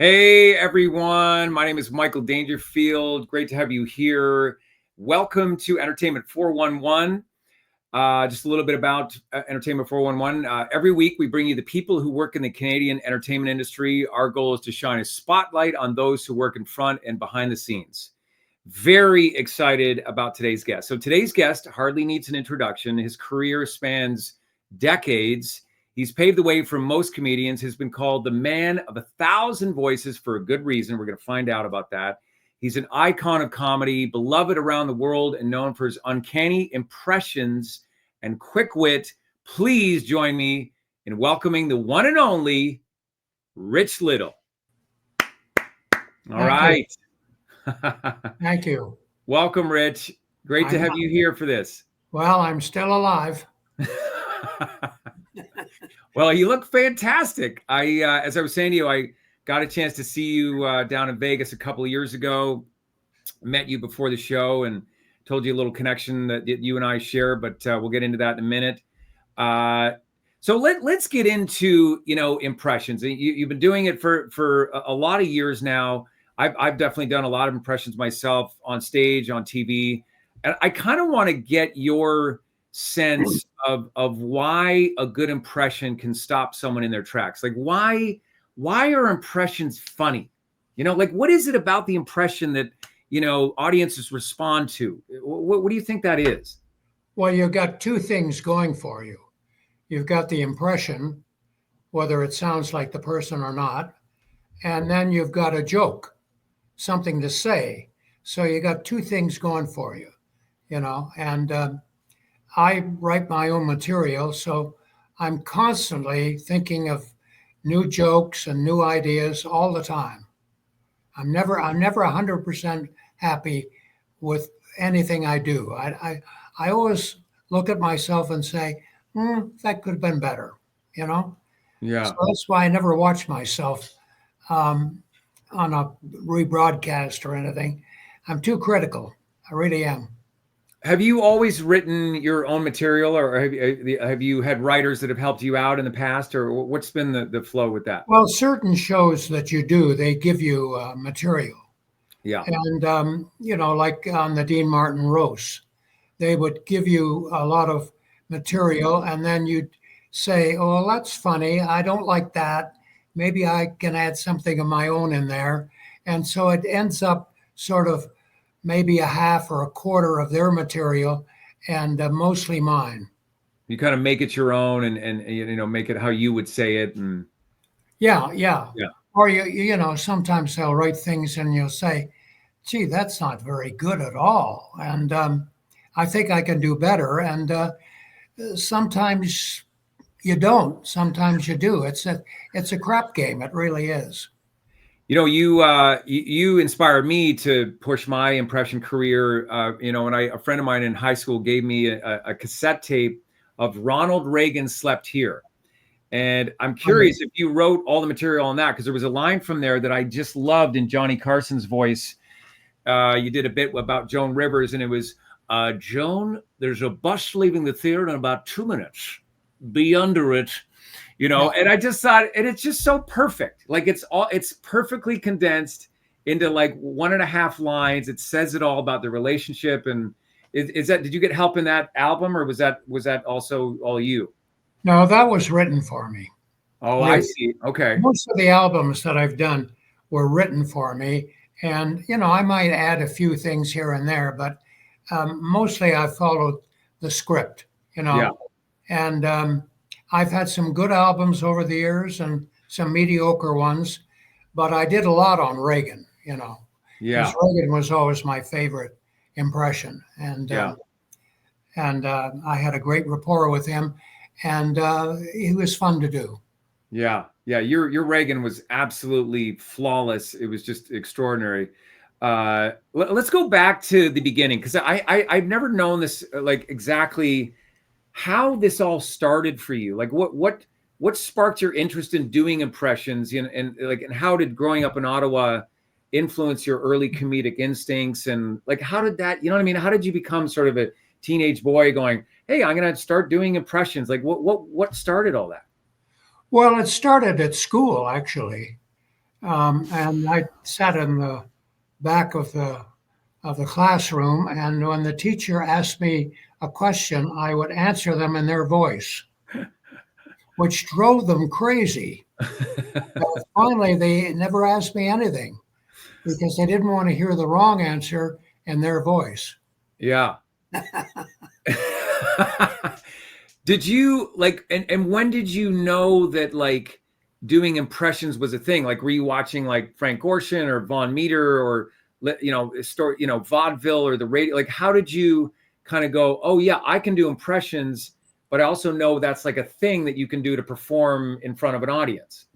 Hey everyone, my name is Michael Dangerfield. Great to have you here. Welcome to Entertainment 411. Just a little bit about Entertainment 411. Every week we bring you the people who work in the Canadian entertainment industry. Our goal is to shine a spotlight on those who work in front and behind the scenes. Very excited about today's guest. So today's guest hardly needs an introduction. His career spans decades. He's paved the way for most comedians, has been called the man of 1,000 voices for a good reason. We're going to find out about that. He's an icon of comedy, beloved around the world and known for his uncanny impressions and quick wit. Please join me in welcoming the one and only Rich Little. All right. Thank you. Welcome, Rich. Great to have you here for this. Well, I'm still alive. Well, you look fantastic. As I was saying to you, I got a chance to see you down in Vegas a couple of years ago. Met you before the show and told you a little connection that you and I share, but we'll get into that in a minute. So let's get into, impressions. You've been doing it for a lot of years now. I've definitely done a lot of impressions myself on stage, on TV, and I kind of want to get your sense of why a good impression can stop someone in their tracks. Like why are impressions funny? What is it about the impression that, audiences respond to? What do you think that is? Well, you've got two things going for you. You've got the impression, whether it sounds like the person or not, and then you've got a joke, something to say. So you got two things going for you, and I write my own material, so I'm constantly thinking of new jokes and new ideas all the time. I'm never 100% happy with anything I do. I always look at myself and say, that could have been better, Yeah. So that's why I never watch myself on a rebroadcast or anything. I'm too critical. I really am. Have you always written your own material, or have you had writers that have helped you out in the past, or what's been the flow with that? Well, certain shows that you do, they give you material. Yeah. And, like on the Dean Martin roast, they would give you a lot of material, and then you'd say, oh, that's funny. I don't like that. Maybe I can add something of my own in there. And so it ends up sort of maybe a half or a quarter of their material and mostly mine. You kind of make it your own and make it how you would say it. And Yeah. Or, sometimes they'll write things and you'll say, gee, that's not very good at all. And I think I can do better. And sometimes you don't. Sometimes you do. It's a crap game. It really is. You inspired me to push my impression career. A friend of mine in high school gave me a cassette tape of Ronald Reagan Slept Here. And I'm curious if you wrote all the material on that, because there was a line from there that I just loved in Johnny Carson's voice. You did a bit about Joan Rivers, and it was, Joan, there's a bus leaving the theater in about 2 minutes. Be under it. And I just thought, and it's just so perfect. Like it's perfectly condensed into like 1.5 lines. It says it all about the relationship. And did you get help in that album, or was that also all you? No, that was written for me. Oh, I see. Okay. Most of the albums that I've done were written for me. And, I might add a few things here and there, but mostly I followed the script, Yeah. And I've had some good albums over the years and some mediocre ones, but I did a lot on Reagan, Yeah. Because Reagan was always my favorite impression. And I had a great rapport with him, and he was fun to do. Yeah. Your Reagan was absolutely flawless. It was just extraordinary. Let's go back to the beginning, because I've never known this, like exactly how this all started for you. Like what sparked your interest in doing impressions, and how did growing up in Ottawa influence your early comedic instincts? And like, how did that, how did you become sort of a teenage boy going, hey, I'm going to start doing impressions? Like what started all that? Well, it started at school, actually. and I sat in the back of the classroom, and when the teacher asked me a question, I would answer them in their voice, which drove them crazy. But finally, they never asked me anything because they didn't want to hear the wrong answer in their voice. Yeah. Did you like, and when did you know that like doing impressions was a thing? Like, were you watching like Frank Gorshin or Von Meter or, story, vaudeville or the radio? Like, how did you kind of go, oh yeah, I can do impressions, but I also know that's like a thing that you can do to perform in front of an audience?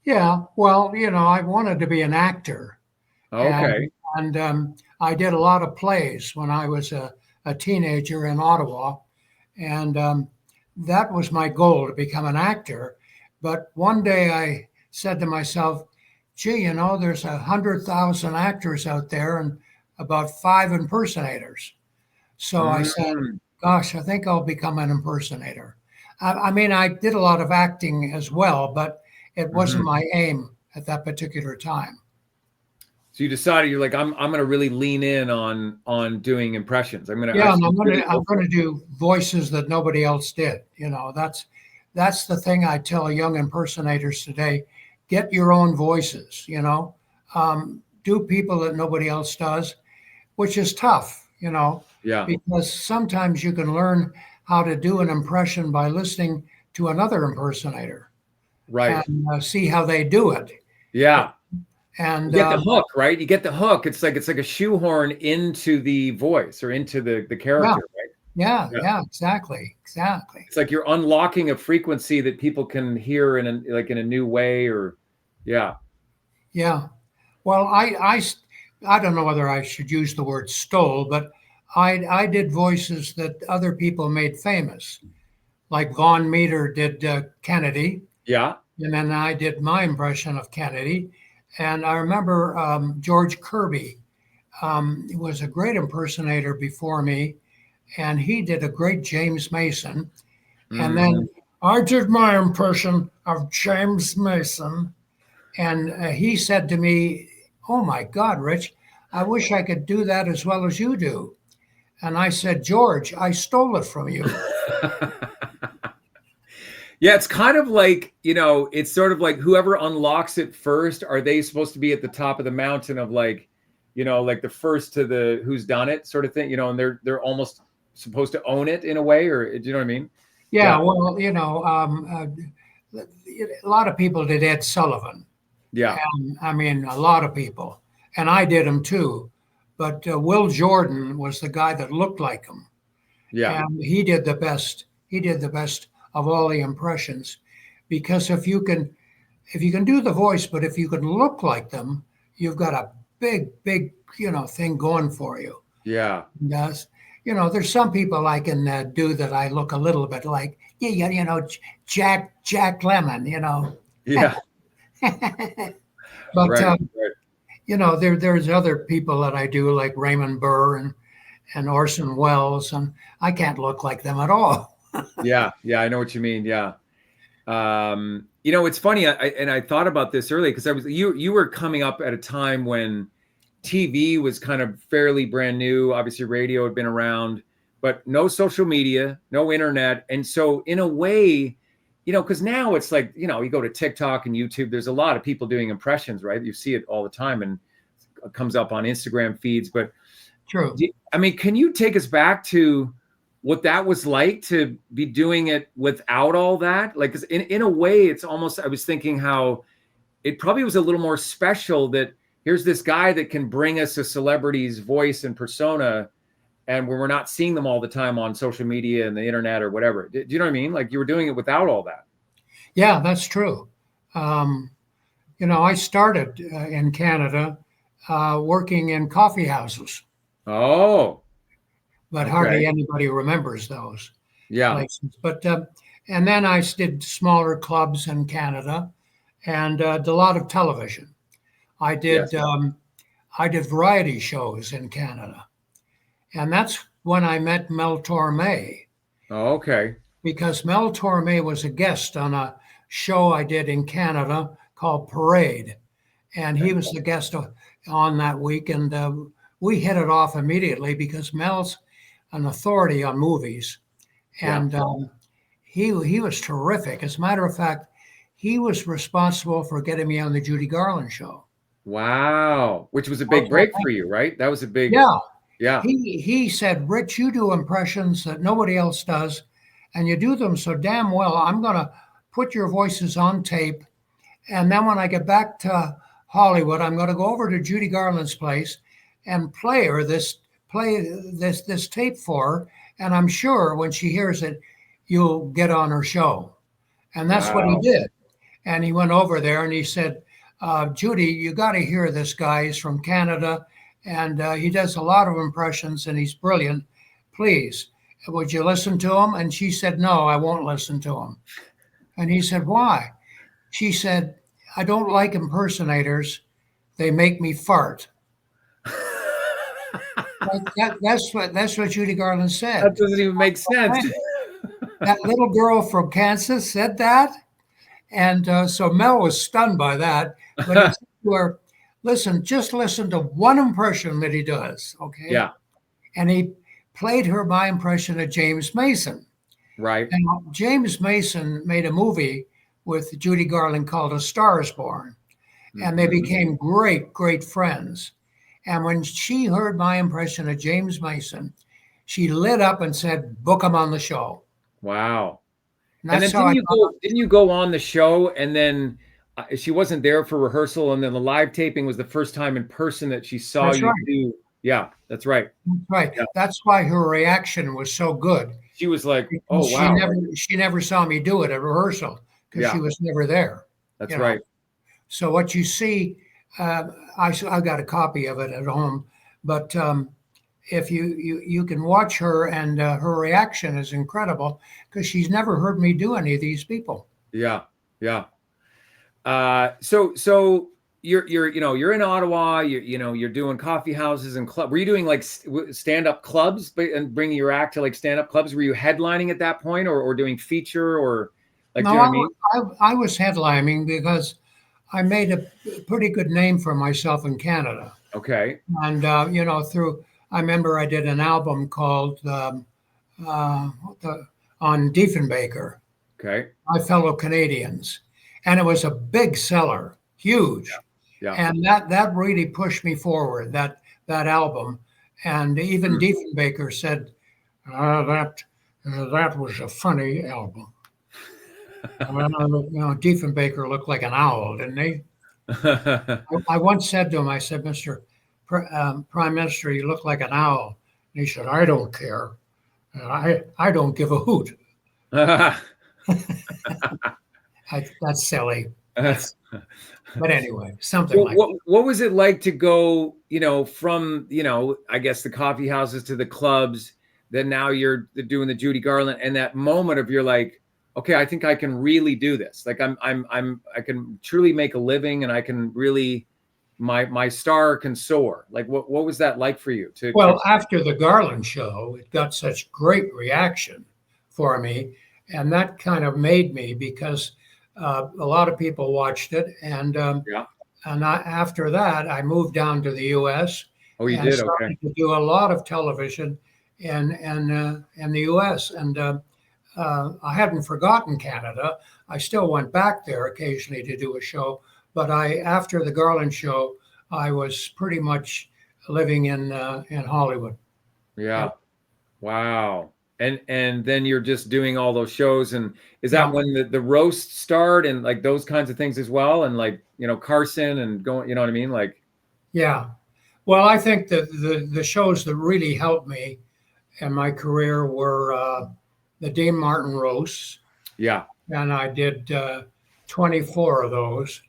Yeah, well, I wanted to be an actor. Okay. And I did a lot of plays when I was a teenager in Ottawa. And that was my goal, to become an actor. But one day I said to myself, gee, there's 100,000 actors out there and about 5 impersonators. So I said, gosh, I think I'll become an impersonator. I mean, I did a lot of acting as well, but it wasn't my aim at that particular time. So you decided, you're like, I'm going to really lean in on doing impressions. I'm going to do voices that nobody else did. That's the thing I tell young impersonators today: get your own voices. Do people that nobody else does, which is tough. Yeah. Because sometimes you can learn how to do an impression by listening to another impersonator, right, and see how they do it. Yeah. And you get the hook, right? You get the hook. It's like a shoehorn into the voice or into the character, right? Yeah, exactly. It's like you're unlocking a frequency that people can hear in a new way, or yeah. Well, I don't know whether I should use the word stole, but I did voices that other people made famous, like Von Meter did Kennedy. Yeah. And then I did my impression of Kennedy. And I remember George Kirby was a great impersonator before me, and he did a great James Mason. And then I did my impression of James Mason, and he said to me, "Oh my God, Rich, I wish I could do that as well as you do." And I said, "George, I stole it from you." Yeah, it's kind of like, it's sort of like whoever unlocks it first, are they supposed to be at the top of the mountain of like, like the first to the who's done it sort of thing, and they're almost supposed to own it in a way, or do you know what I mean? Yeah. Well, a lot of people did Ed Sullivan. Yeah. And, I mean, a lot of people, and I did him too. But Will Jordan was the guy that looked like him. Yeah. And he did the best. He did the best of all the impressions, because if you can do the voice, but if you can look like them, you've got a big thing going for you. Yeah. Yes. There's some people I can do that I look a little bit like, Jack Lemmon, Yeah. But right. there's other people that I do, like Raymond Burr and Orson Welles, and I can't look like them at all. Yeah, I know what you mean. Yeah. It's funny. I thought about this earlier because you were coming up at a time when TV was kind of fairly brand new. Obviously, radio had been around, but no social media, no internet. And so in a way, because now it's like, you go to TikTok and YouTube, there's a lot of people doing impressions, right? You see it all the time, and it comes up on Instagram feeds. But true. I mean, can you take us back to what that was like to be doing it without all that? Like, 'cause in a way, it's almost, I was thinking how it probably was a little more special that here's this guy that can bring us a celebrity's voice and persona, and when we're not seeing them all the time on social media and the internet or whatever. Do you know what I mean? Like, you were doing it without all that. Yeah, that's true. I started in Canada working in coffee houses. Oh. But hardly anybody remembers those places. But and then I did smaller clubs in Canada, and did a lot of television. I did variety shows in Canada, and that's when I met Mel Torme. Oh, okay. Because Mel Torme was a guest on a show I did in Canada called Parade, and he was the guest on that week, and we hit it off immediately because Mel's an authority on movies, and he was terrific. As a matter of fact, he was responsible for getting me on the Judy Garland Show. Wow, which was a big break for you, right? That was a big, yeah. He said, Rich, you do impressions that nobody else does, and you do them so damn well. I'm going to put your voices on tape, and then when I get back to Hollywood, I'm going to go over to Judy Garland's place and play this tape for her, and I'm sure when she hears it, you'll get on her show. And that's what he did. And he went over there and he said, Judy, you got to hear this guy. He's from Canada, and he does a lot of impressions, and he's brilliant. Please, would you listen to him? And she said, no, I won't listen to him. And he said, why? She said, I don't like impersonators. They make me fart. That's what Judy Garland said. That doesn't even make sense. That little girl from Kansas said that. And so Mel was stunned by that. But he said to her, listen, just listen to one impression that he does. Okay. Yeah. And he played her my impression of James Mason. Right. And James Mason made a movie with Judy Garland called A Star is Born. And they became great, great friends. And when she heard my impression of James Mason, she lit up and said, book him on the show. Wow. And then didn't you go on the show, and then she wasn't there for rehearsal, and then the live taping was the first time in person that she saw you do. Yeah, that's right. That's right. Yeah. That's why her reaction was so good. She was like, oh, wow. She never saw me do it at rehearsal because she was never there. That's right. So what you see, I got a copy of it at home, but if you can watch her, and her reaction is incredible because she's never heard me do any of these people. Yeah. So you're in Ottawa, you're doing coffee houses and club. Were you doing like stand-up clubs and bringing your act to like stand-up clubs? Were you headlining at that point, or doing feature, or like? No, do you know what I mean? I was headlining because I made a pretty good name for myself in Canada. Okay. And I remember I did an album called on Diefenbaker. Okay. My Fellow Canadians, and it was a big seller, huge. Yeah. And that really pushed me forward. That album, and even Diefenbaker said that was a funny album. Diefenbaker looked like an owl, didn't he? I once said to him, I said, Mr. Prime Minister, you look like an owl. And he said, I don't care. I don't give a hoot. That's silly. But anyway, something like that. What was it like to go, from, I guess the coffee houses to the clubs, then now you're doing the Judy Garland, and that moment of you're like, okay, I think I can really do this. Like I can truly make a living, and I can really, my star can soar. Like what was that like for you? After the Garland Show, it got such great reaction for me, and that kind of made me, because a lot of people watched it, and after that, I moved down to the U.S. Oh, you did? Okay. To do a lot of television in the U.S. and I hadn't forgotten Canada. I still went back there occasionally to do a show, but after the Garland Show, I was pretty much living in Hollywood. Yeah. Wow. And then you're just doing all those shows, and is that when the roasts start and like those kinds of things as well, and like Carson and going, you know what I mean, like? Yeah. Well, I think that the shows that really helped me in my career were the Dean Martin roasts. Yeah. And I did 24 of those,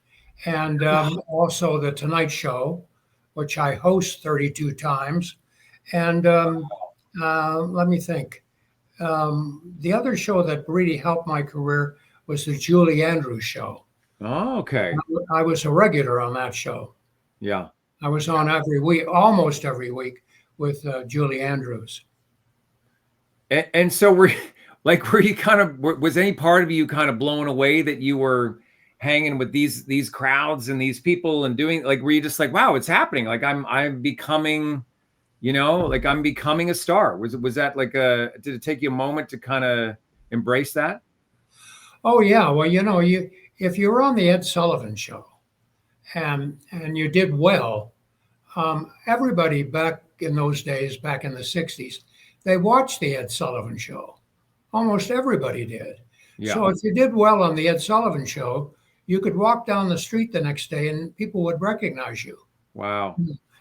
and also the Tonight Show, which I host 32 times, and let me think. The other show that really helped my career was the Julie Andrews Show. Oh, okay. I was a regular on that show. Yeah. I was on every week, almost every week, with Julie Andrews. And so were you kind of, was any part of you kind of blown away that you were hanging with these crowds and these people and doing like, were you just like, wow, it's happening? Like I'm becoming, like I'm becoming a star. Was that like did it take you a moment to kind of embrace that? Oh yeah. Well, if you were on the Ed Sullivan Show and you did well, everybody back in those days, back in the '60s, they watched the Ed Sullivan Show. Almost everybody did. Yeah. So if you did well on the Ed Sullivan Show, you could walk down the street the next day and people would recognize you. Wow.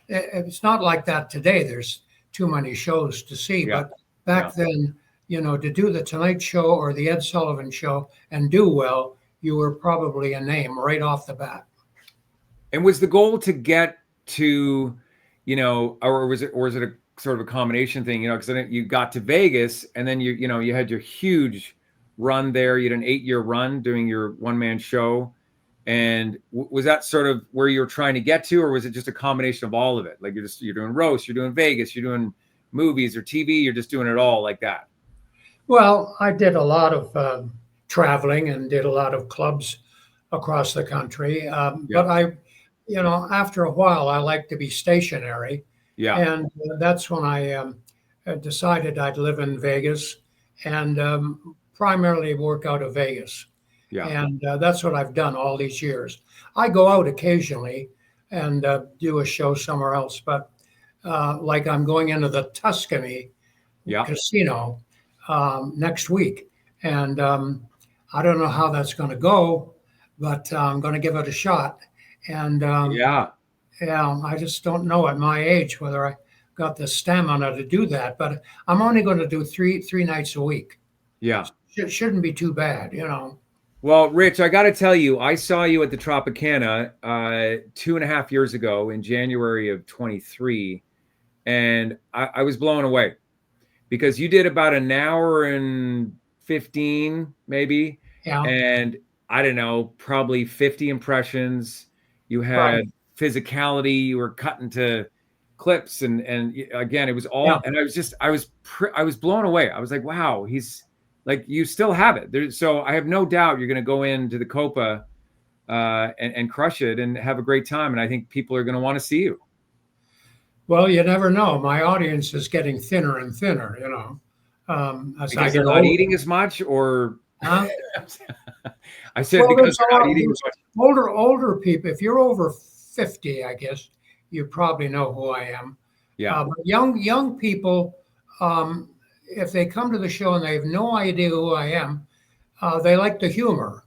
It's not like that today. There's too many shows to see. Yeah. But back then, to do the Tonight Show or the Ed Sullivan Show and do well, you were probably a name right off the bat. And was the goal to get to, or was it a sort of a combination thing, because then you got to Vegas and then you had your huge run there. You had an 8-year run doing your one-man show. And was that sort of where you're trying to get to, or was it just a combination of all of it? Like you're doing roast, you're doing Vegas, you're doing movies or TV, you're just doing it all like that? Well, I did a lot of traveling and did a lot of clubs across the country. But after a while, I like to be stationary. Yeah. And that's when I decided I'd live in Vegas and primarily work out of Vegas. Yeah. And that's what I've done all these years. I go out occasionally and do a show somewhere else, but like I'm going into the Tuscany casino next week. And I don't know how that's going to go, but I'm going to give it a shot. And I just don't know at my age whether I got the stamina to do that. But I'm only going to do three nights a week. Yeah. It shouldn't be too bad, Well, Rich, I got to tell you, I saw you at the Tropicana 2.5 years ago in January of 23, and I was blown away because you did about an hour and 15, maybe, and I don't know, probably 50 impressions. You had physicality. You were cut into clips, and again, it was all. And I was blown away. I was like, wow, he's. Like you still have it. So I have no doubt you're going to go into the Copa and crush it and have a great time. And I think people are going to want to see you. Well, you never know. My audience is getting thinner and thinner, as I get not eating as much, or huh? I said because they're not eating as much. Older people. If you're over 50, I guess you probably know who I am. Yeah. But young people. If they come to the show and they have no idea who I am, they like the humor.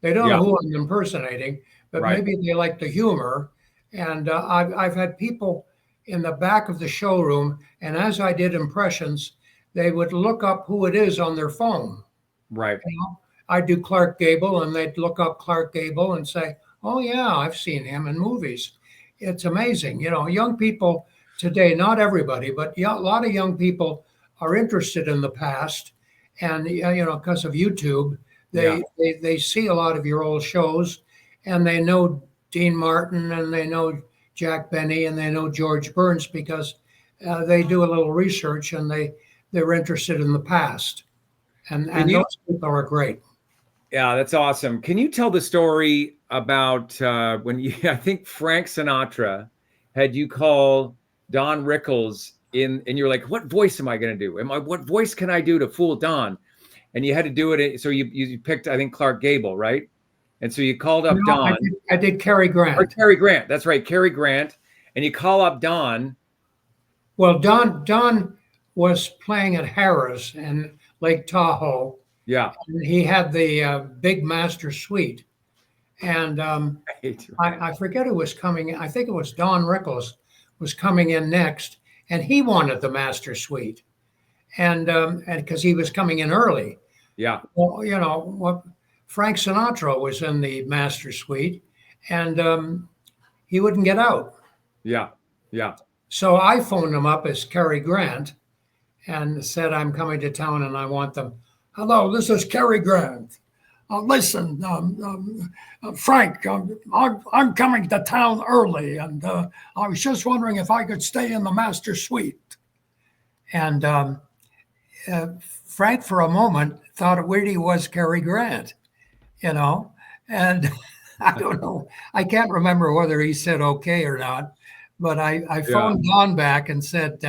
They don't know who I'm impersonating, but maybe they like the humor. And I've had people in the back of the showroom, and as I did impressions, they would look up who it is on their phone. Right. I'd do Clark Gable, and they'd look up Clark Gable and say, oh, yeah, I've seen him in movies. It's amazing. Young people today, not everybody, but a lot of young people are interested in the past, and because of YouTube, they see a lot of your old shows, and they know Dean Martin, and they know Jack Benny, and they know George Burns because they do a little research and they're interested in the past, and those people are great. Yeah, that's awesome. Can you tell the story about when I think Frank Sinatra had you call Don Rickles and you're like, what voice am I going to do? What voice can I do to fool Don? And you had to do it. So you picked, I think, Clark Gable, right? And so you called up Don. I did Cary Grant. Or Cary Grant. That's right. Cary Grant. And you call up Don. Well, Don was playing at Harrah's in Lake Tahoe. Yeah. And he had the big master suite. And I forget who was coming in. I think it was Don Rickles was coming in next. And he wanted the master suite, and because he was coming in early. Yeah. Well, Frank Sinatra was in the master suite, and he wouldn't get out. Yeah. Yeah. So I phoned him up as Cary Grant, and said, "I'm coming to town, and I want them." Hello, this is Cary Grant. Listen, Frank, I'm coming to town early, and I was just wondering if I could stay in the master suite. And Frank, for a moment, thought it really was Cary Grant, And I don't know, I can't remember whether he said okay or not, but I phoned Don back and said,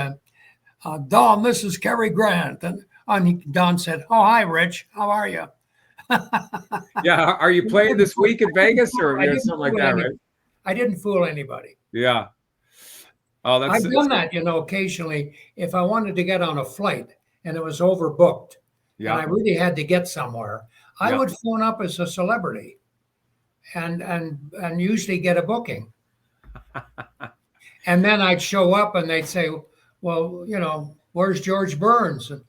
Don, this is Cary Grant. And Don said, oh, hi, Rich. How are you? Yeah. Are you playing this week in Vegas or something like that, right? I didn't fool anybody. Yeah. Oh, I've done that, occasionally if I wanted to get on a flight and it was overbooked and I really had to get somewhere, I would phone up as a celebrity and usually get a booking. And then I'd show up and they'd say, well, where's George Burns? And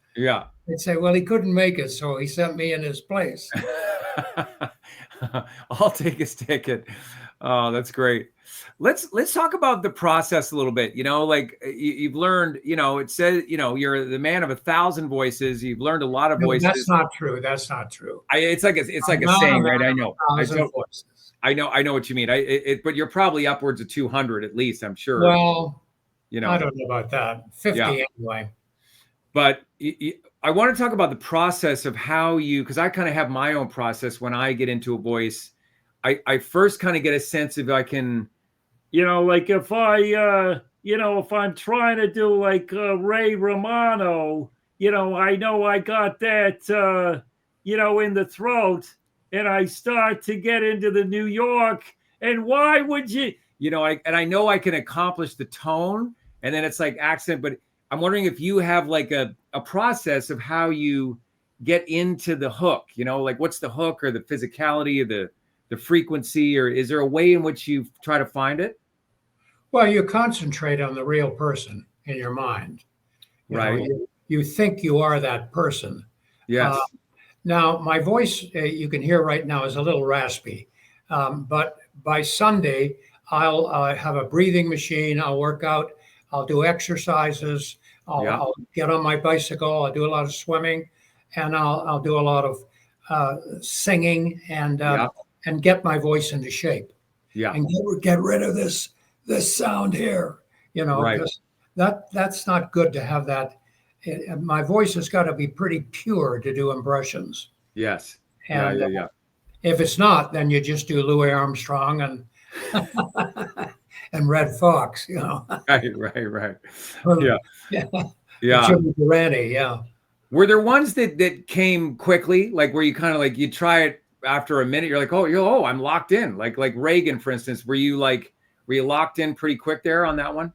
they'd say, well, he couldn't make it, so he sent me in his place. I'll take his ticket. Oh, that's great. Let's talk about the process a little bit. Like you've learned, it says, you're the man of 1,000 voices. You've learned a lot of voices. That's not true. That's not true. It's like a saying, right? I know. I know what you mean. But you're probably upwards of 200 at least, I'm sure. Well, I don't know about that. 50 anyway. But I want to talk about the process of how because I kind of have my own process when I get into a voice. I first kind of get a sense if I can, like if if I'm trying to do like Ray Romano, I know I got that, in the throat, and I start to get into the New York, and why would you, I know I can accomplish the tone, and then it's like accent, but I'm wondering if you have like a process of how you get into the hook, like what's the hook or the physicality of the frequency, or is there a way in which you try to find it? Well, you concentrate on the real person in your mind. Right. You think you are that person. Yes. Now, my voice, you can hear right now, is a little raspy. But by Sunday, I'll have a breathing machine. I'll work out. I'll do exercises. I'll get on my bicycle. I'll do a lot of swimming. And I'll do a lot of singing and get my voice into shape. Yeah. And get rid of this sound here, because that's not good to have that. My voice has got to be pretty pure to do impressions. Yes. And if it's not, then you just do Louis Armstrong and and Red Fox, Right. Jimmy Durante, Were there ones that came quickly, like where you kind of like you try it after a minute, you're like, oh, I'm locked in. Like Reagan, for instance, were you locked in pretty quick there on that one?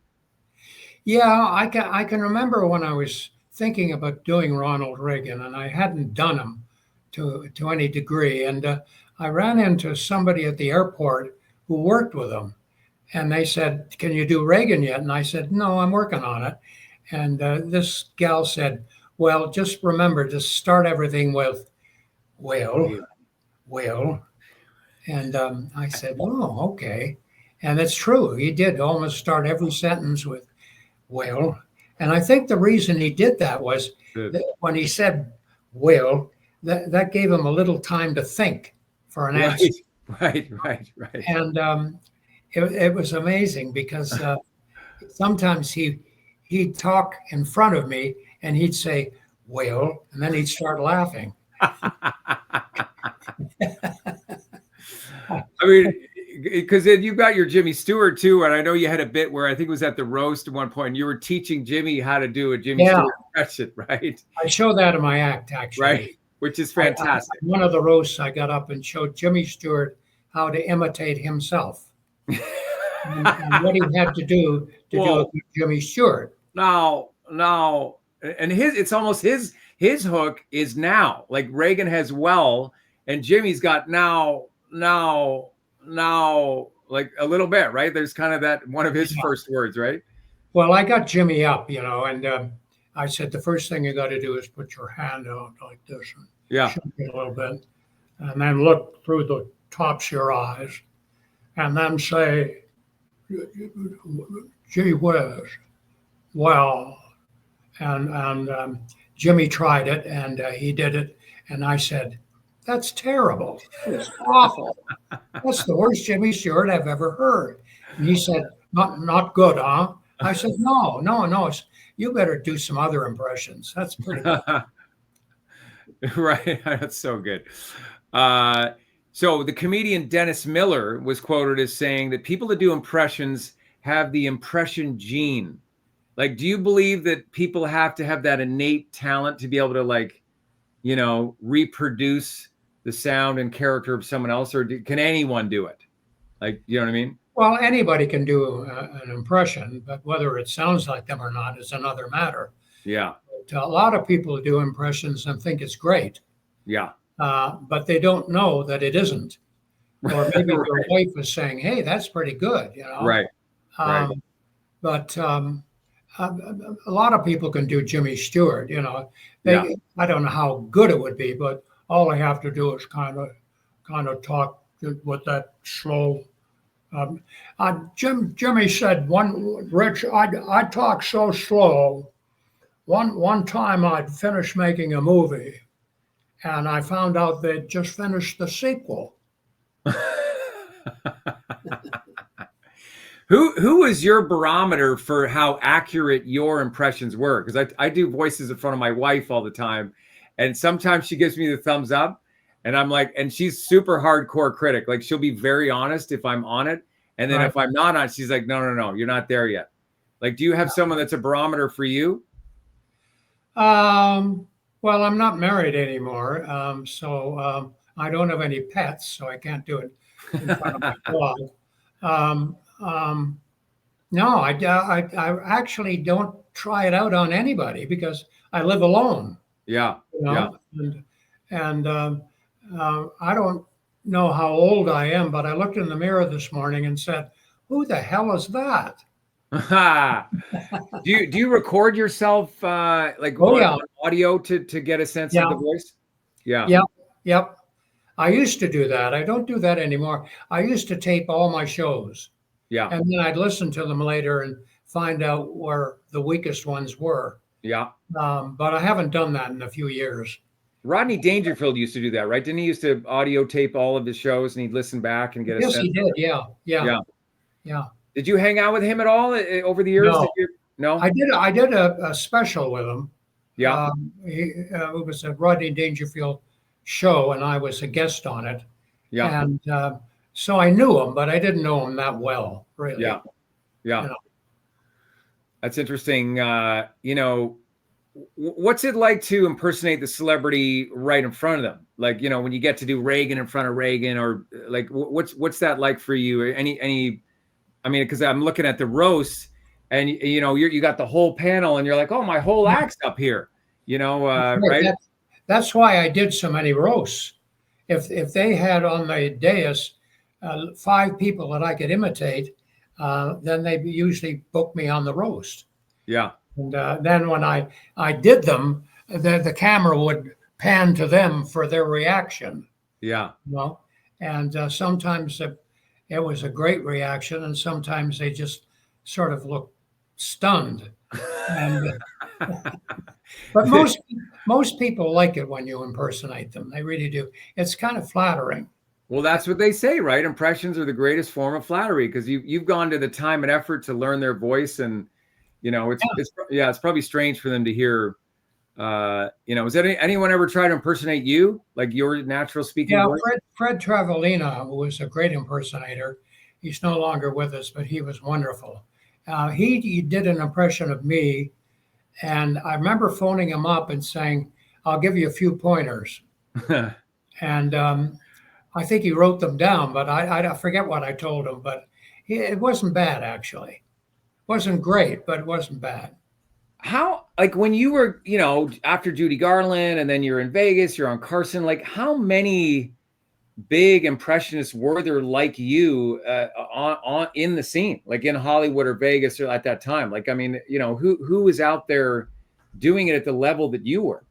Yeah, I can remember when I was thinking about doing Ronald Reagan, and I hadn't done him to any degree. And I ran into somebody at the airport who worked with him, and they said, "Can you do Reagan yet?" And I said, "No, I'm working on it." And this gal said, "Well, just remember to start everything with, well." And I said, "Oh, okay." And it's true. He did almost start every sentence with, well. And I think the reason he did that was that when he said, well, that gave him a little time to think for an answer. Right. And it was amazing because sometimes he'd talk in front of me and he'd say, well, and then he'd start laughing. I mean, because then you've got your Jimmy Stewart too, and I know you had a bit where I think it was at the roast at one point, and you were teaching Jimmy how to do a Jimmy Stewart impression, right? I show that in my act, actually. Right, which is fantastic. One of the roasts, I got up and showed Jimmy Stewart how to imitate himself, and what he had to do to do a good Jimmy Stewart. Now, and it's almost his hook is now, like Reagan has well, and Jimmy's got now, like a little bit, right? There's kind of that one of his first words, right? Well, I got Jimmy up, and I said, the first thing you got to do is put your hand out like this and shake it a little bit, and then look through the tops of your eyes, and then say, gee whiz, well, and Jimmy tried it, and he did it, and I said, that's terrible. It's awful. That's the worst Jimmy Stewart I've ever heard. And he said, not good, huh? I said, no. You better do some other impressions. That's pretty good. Right. That's so good. So the comedian Dennis Miller was quoted as saying that people that do impressions have the impression gene. Like, do you believe that people have to have that innate talent to be able to, like, reproduce the sound and character of someone else, or can anyone do it? Like, you know what I mean? Well, anybody can do an impression, but whether it sounds like them or not is another matter. Yeah. But a lot of people do impressions and think it's great, Yeah. but they don't know that it isn't. Or maybe Right. their wife is saying, "Hey, that's pretty good," Right. Right. But a lot of people can do Jimmy Stewart. Yeah. I don't know how good it would be, but all they have to do is kind of talk with that slow. Jimmy said, Rich, I talk so slow. One time I'd finished making a movie, and I found out they'd just finished the sequel. Who is your barometer for how accurate your impressions were? Because I do voices in front of my wife all the time, and sometimes she gives me the thumbs up, and I'm like, and she's super hardcore critic. Like, she'll be very honest if I'm on it, and then Right. if I'm not on, she's like, no, you're not there yet. Like, do you have someone that's a barometer for you? Well, I'm not married anymore, so I don't have any pets, so I can't do it in front of my dog. No, I actually don't try it out on anybody because I live alone. Yeah. Yeah. And I don't know how old I am, but I looked in the mirror this morning and said, "Who the hell is that?" Do you record yourself like on audio to get a sense of the voice? Yeah. Yep. I used to do that. I don't do that anymore. I used to tape all my shows. Yeah. And then I'd listen to them later and find out where the weakest ones were. Yeah. But I haven't done that in a few years. Rodney Dangerfield used to do that, right? Didn't he used to audio tape all of his shows and he'd listen back and get a sense? Yes, he did. Yeah. Did you hang out with him at all over the years? No. I did a special with him. Yeah. It was a Rodney Dangerfield show, and I was a guest on it. Yeah. And so I knew him, but I didn't know him that well, really. Yeah. That's interesting. What's it like to impersonate the celebrity right in front of them? Like, when you get to do Reagan in front of Reagan, or like, what's that like for you? I mean, because I'm looking at the roast, and you got the whole panel, and you're like, oh, my whole act's up here. Right? That's why I did so many roasts. If they had on the dais 5 people that I could imitate, then they usually book me on the roast. Yeah. And then when I did them, the camera would pan to them for their reaction. Yeah. And sometimes it was a great reaction, and sometimes they just sort of looked stunned. But most people like it when you impersonate them. They really do. It's kind of flattering. Well, that's what they say, right? Impressions are the greatest form of flattery because you've gone to the time and effort to learn their voice, and it's probably strange for them to hear. Has anyone ever tried to impersonate you, like your natural speaking voice? Fred Travalena, who was a great impersonator, he's no longer with us, but he was wonderful. He did an impression of me, and I remember phoning him up and saying, "I'll give you a few pointers." And I think he wrote them down, but I forget what I told him. But it wasn't bad, actually. It wasn't great, but it wasn't bad. How, like, when you were, after Judy Garland, and then you're in Vegas, you're on Carson, like, how many big impressionists were there like you on in the scene, like in Hollywood or Vegas or at that time? Like, I mean, who was out there doing it at the level that you were?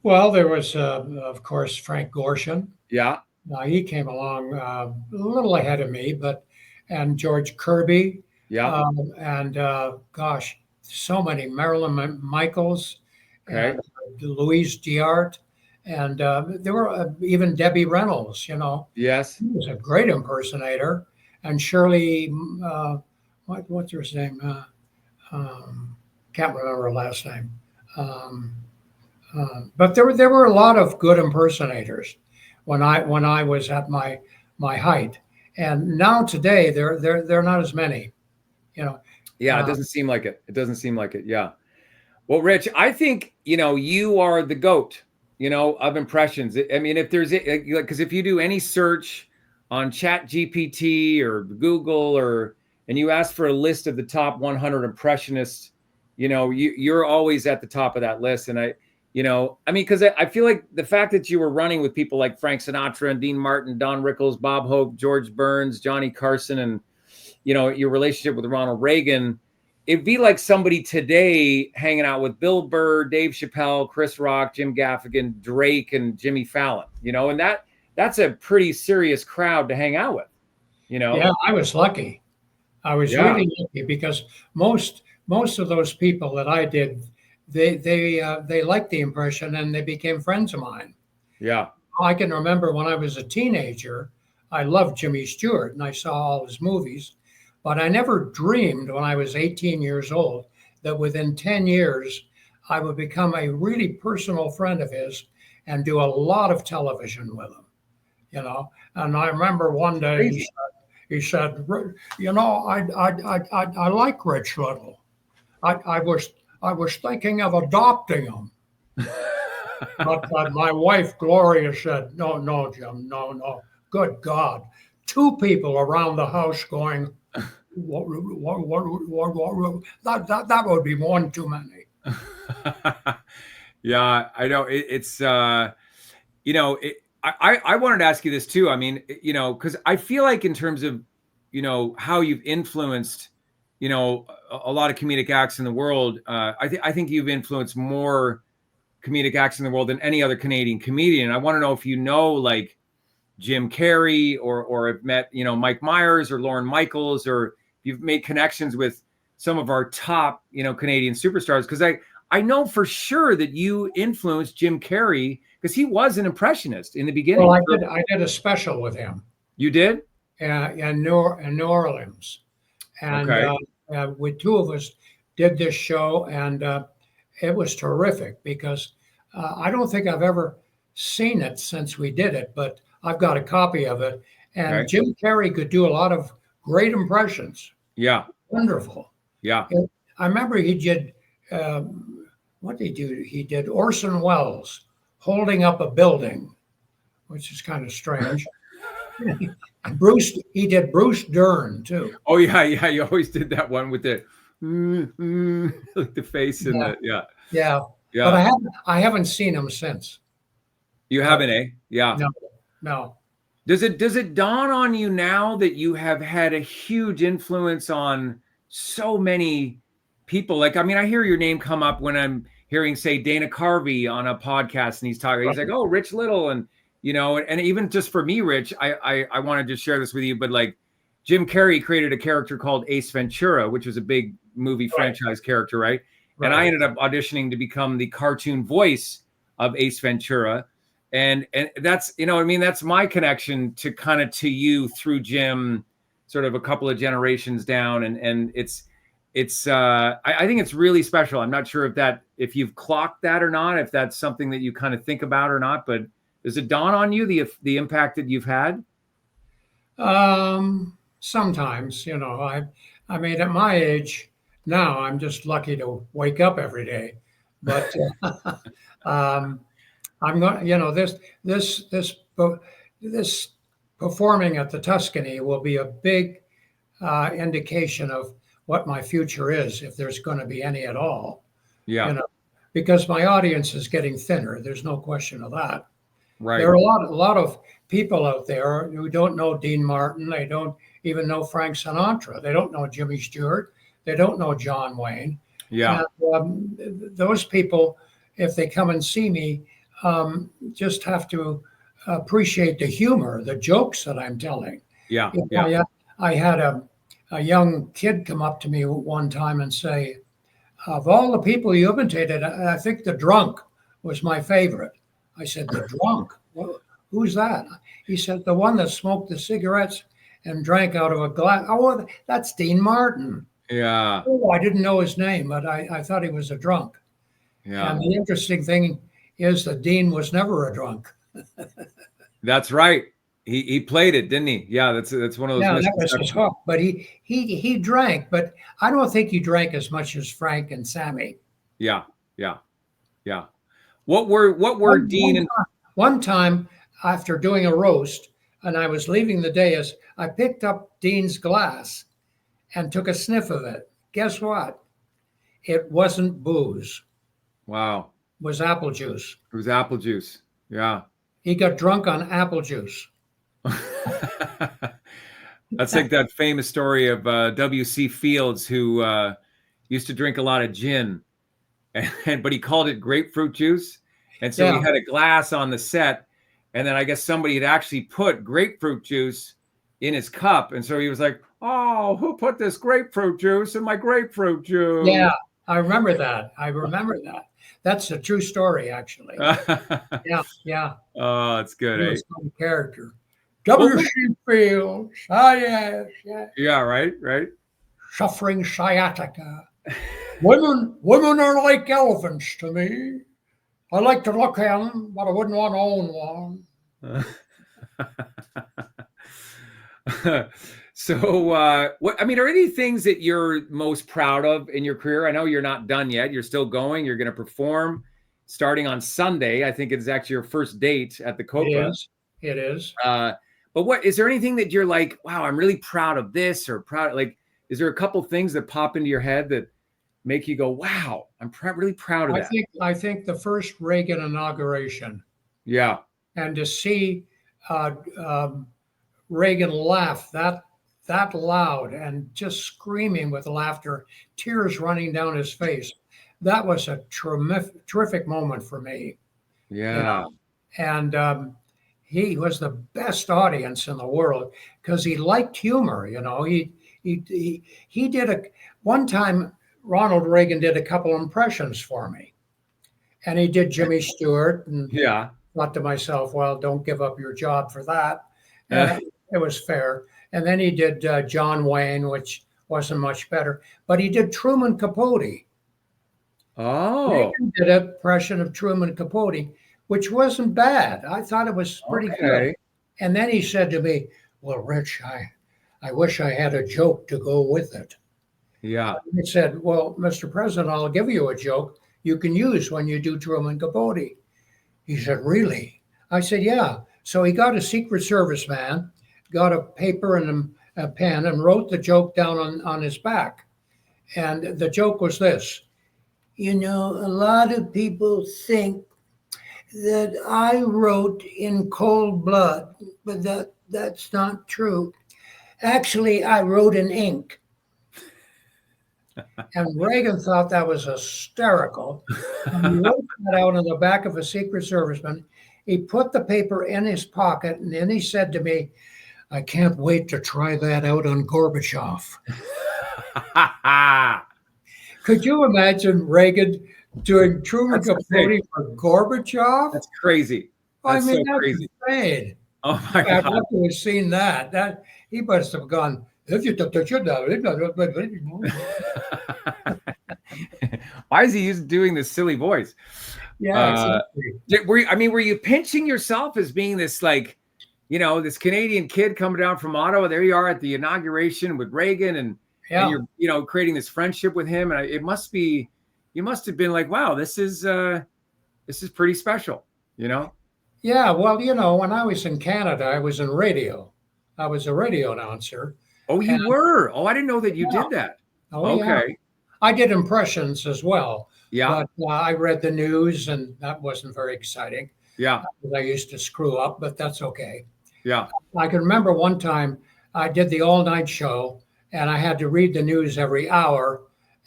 Well, there was, of course, Frank Gorshin. Yeah. He came along a little ahead of me, and George Kirby. Yeah. And gosh, so many. Marilyn Michaels, and Louise Giart, and there were even Debbie Reynolds. Yes. She was a great impersonator, and Shirley, what's her name? Can't remember her last name. But there were a lot of good impersonators. when I was at my height. And now today they're not as many, you know. Yeah, it doesn't seem like it. It doesn't seem like it. Yeah. Well, Rich, I think, you are the GOAT, of impressions. I mean, if there's because if you do any search on Chat GPT or Google and you ask for a list of the top 100 impressionists, you're always at the top of that list. And I mean, because I feel like the fact that you were running with people like Frank Sinatra and Dean Martin, Don Rickles, Bob Hope, George Burns, Johnny Carson, and, your relationship with Ronald Reagan, it'd be like somebody today hanging out with Bill Burr, Dave Chappelle, Chris Rock, Jim Gaffigan, Drake, and Jimmy Fallon, and that's a pretty serious crowd to hang out with, Yeah, I was lucky. I was really lucky because most of those people that I did, they liked the impression and they became friends of mine. Yeah. I can remember when I was a teenager, I loved Jimmy Stewart and I saw all his movies, but I never dreamed when I was 18 years old that within 10 years I would become a really personal friend of his and do a lot of television with him, And I remember one day he said, I like Rich Little. I was thinking of adopting him. But my wife, Gloria, said, no, Jim, no. Good God. Two people around the house going, what, that would be one too many. Yeah, I know. I wanted to ask you this too. I mean, because I feel like in terms of, how you've influenced, a lot of comedic acts in the world, I think you've influenced more comedic acts in the world than any other Canadian comedian. I want to know if like Jim Carrey or have met, Mike Myers or Lorne Michaels, or you've made connections with some of our top, Canadian superstars. Because I know for sure that you influenced Jim Carrey because he was an impressionist in the beginning. Well, I did a special with him. You did? In New Orleans. And okay. We two of us did this show, and it was terrific because I don't think I've ever seen it since we did it, but I've got a copy of it. And okay. Jim Carrey could do a lot of great impressions. Yeah. Wonderful. Yeah. I remember he did, what did he do? He did Orson Welles holding up a building, which is kind of strange. He did Bruce Dern too. Oh yeah. You always did that one with the like the face and yeah. But I haven't seen him since. You haven't, eh? Yeah. No. Does it dawn on you now that you have had a huge influence on so many people? Like, I mean, I hear your name come up when I'm hearing, say, Dana Carvey on a podcast, and he's talking. He's like, "Oh, Rich Little," and and even just for me, Rich, I wanted to share this with you, but like Jim Carrey created a character called Ace Ventura, which was a big movie franchise character, right? And I ended up auditioning to become the cartoon voice of Ace Ventura. And that's, that's my connection to you through Jim, sort of a couple of generations down. And I think it's really special. I'm not sure if you've clocked that or not, if that's something that you kind of think about or not, but does it dawn on you the impact that you've had? Sometimes, I mean, at my age now, I'm just lucky to wake up every day. But I'm going. This performing at the Tuscany will be a big indication of what my future is, if there's going to be any at all. Yeah. Because my audience is getting thinner. There's no question of that. Right. There are a lot of people out there who don't know Dean Martin. They don't even know Frank Sinatra. They don't know Jimmy Stewart. They don't know John Wayne. Yeah. And, those people, if they come and see me, just have to appreciate the humor, the jokes that I'm telling. Yeah. I had a young kid come up to me one time and say, "Of all the people you imitated, I think the drunk was my favorite." I said, "The drunk? Well, who's that?" He said, "The one that smoked the cigarettes and drank out of a glass." "Oh, that's Dean Martin." Yeah. Oh, I didn't know his name, but I thought he was a drunk. Yeah. And the interesting thing is that Dean was never a drunk. That's right. He played it, didn't he? Yeah, that's one of those Yeah, that was his misconceptions. hook. But he drank, but I don't think he drank as much as Frank and Sammy. Yeah, yeah, yeah. What were One, Dean one, and time, one time after doing a roast, and I was leaving the dais, I picked up Dean's glass and took a sniff of it. Guess what? It wasn't booze. wow, It was apple juice. it was apple juice. Yeah. He got drunk on apple juice. That's like that famous story of W.C. Fields, who used to drink a lot of gin, but he called it grapefruit juice. And so he Yeah. had a glass on the set, and then I guess somebody had actually put grapefruit juice in his cup. And so he was like, "Oh, who put this grapefruit juice in my grapefruit juice?" Yeah, I remember that. I remember that. That's a true story, actually. Yeah, yeah. Oh, it's good. He Eh? was some character. Well, W.C. Fields. Ah, yes, yes. yeah, right, right. Suffering sciatica. Women are like elephants to me. I like to look at them, but I wouldn't want to own one. So, what I mean, are any things that you're most proud of in your career? I know you're not done yet. You're still going. You're going to perform starting on Sunday. I think it's actually your first date at the Copa. It is. It is. But what is there anything that you're like, wow, I'm really proud of this, or proud? Like, is there a couple things that pop into your head that make you go, wow, I'm really proud of that? I think the first Reagan inauguration, Yeah. and to see Reagan laugh that loud and just screaming with laughter, tears running down his face, that was a terrific moment for me. Yeah. You know? And he was the best audience in the world because he liked humor. You know, he did one time. Ronald Reagan did a couple impressions for me, and he did Jimmy Stewart, and Yeah. thought to myself, well, don't give up your job for that. It was fair. And then he did John Wayne, which wasn't much better, but he did Truman Capote. Oh. Reagan did an impression of Truman Capote, which wasn't bad. I thought it was pretty good. And then he said to me, well, Rich, I wish I had a joke to go with it. Yeah. He said, well, Mr. President, I'll give you a joke you can use when you do Truman Capote. He said, really? I said, yeah. So he got a Secret Service man, got a paper and a pen, and wrote the joke down on his back. And the joke was this: you know, a lot of people think that I wrote in cold blood, but that's not true. Actually, I wrote in ink. And Reagan thought that was hysterical. And he wrote that out on the back of a Secret Serviceman. He put the paper in his pocket, and then he said to me, I can't wait to try that out on Gorbachev. Could you imagine Reagan doing Truman Capote for Gorbachev? That's crazy. That's so crazy. Insane. Oh my God. I'd love to have seen that. That he must have gone, why is he doing this silly voice? Yeah, exactly. Were you pinching yourself as being this, like, you know, this Canadian kid coming down from Ottawa? There you are at the inauguration with Reagan, and you're, you know, creating this friendship with him. And you must have been like, wow, this is pretty special, you know? Yeah, well, you know, when I was in Canada, I was in radio. I was a radio announcer. Oh, you were? Oh, I didn't know that you did that. Oh, okay. Yeah. I did impressions as well. Yeah. But I read the news, and that wasn't very exciting. Yeah. I used to screw up, but that's okay. Yeah. I can remember one time I did the all-night show, and I had to read the news every hour,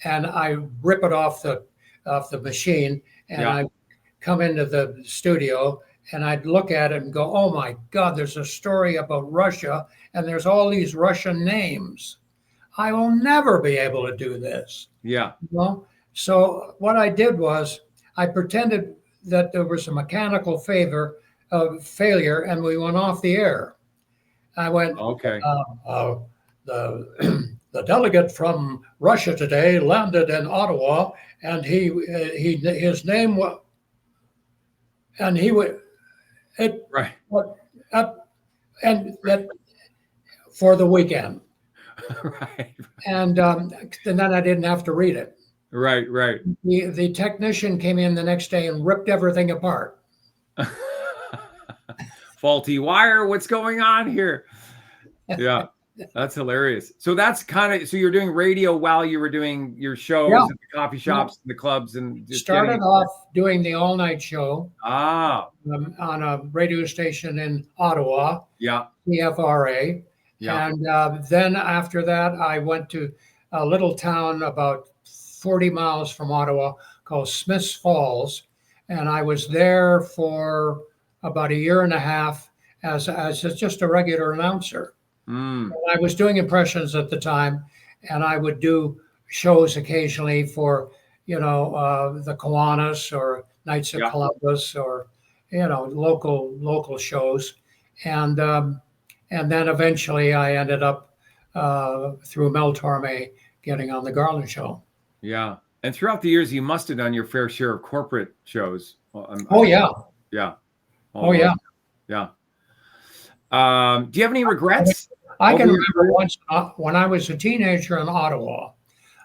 and I rip it off the machine, and I come into the studio, and I'd look at it and go, oh my God, there's a story about Russia, and there's all these Russian names. I will never be able to do this. Yeah. You know? So what I did was I pretended that there was a mechanical failure, and we went off the air. I went, okay. The delegate from Russia today landed in Ottawa, and his name was, and he would, it, right. and that for the weekend. Right. And then I didn't have to read it. Right. Right. The technician came in the next day and ripped everything apart. Faulty wire. What's going on here? Yeah. That's hilarious. So that's so you're doing radio while you were doing your shows Yeah. at the coffee shops and the clubs and just started off doing the all-night show on a radio station in Ottawa, CFRA. Yeah. And then after that, I went to a little town about 40 miles from Ottawa called Smiths Falls. And I was there for about a year and a half as just a regular announcer. I was doing impressions at the time, and I would do shows occasionally for, the Kiwanis or Knights of Columbus or, local shows. And then eventually I ended up through Mel Torme getting on the Garland Show. Yeah. And throughout the years, you must have done your fair share of corporate shows. Yeah. Yeah. Yeah. Yeah. Do you have any regrets? I can remember once when I was a teenager in Ottawa,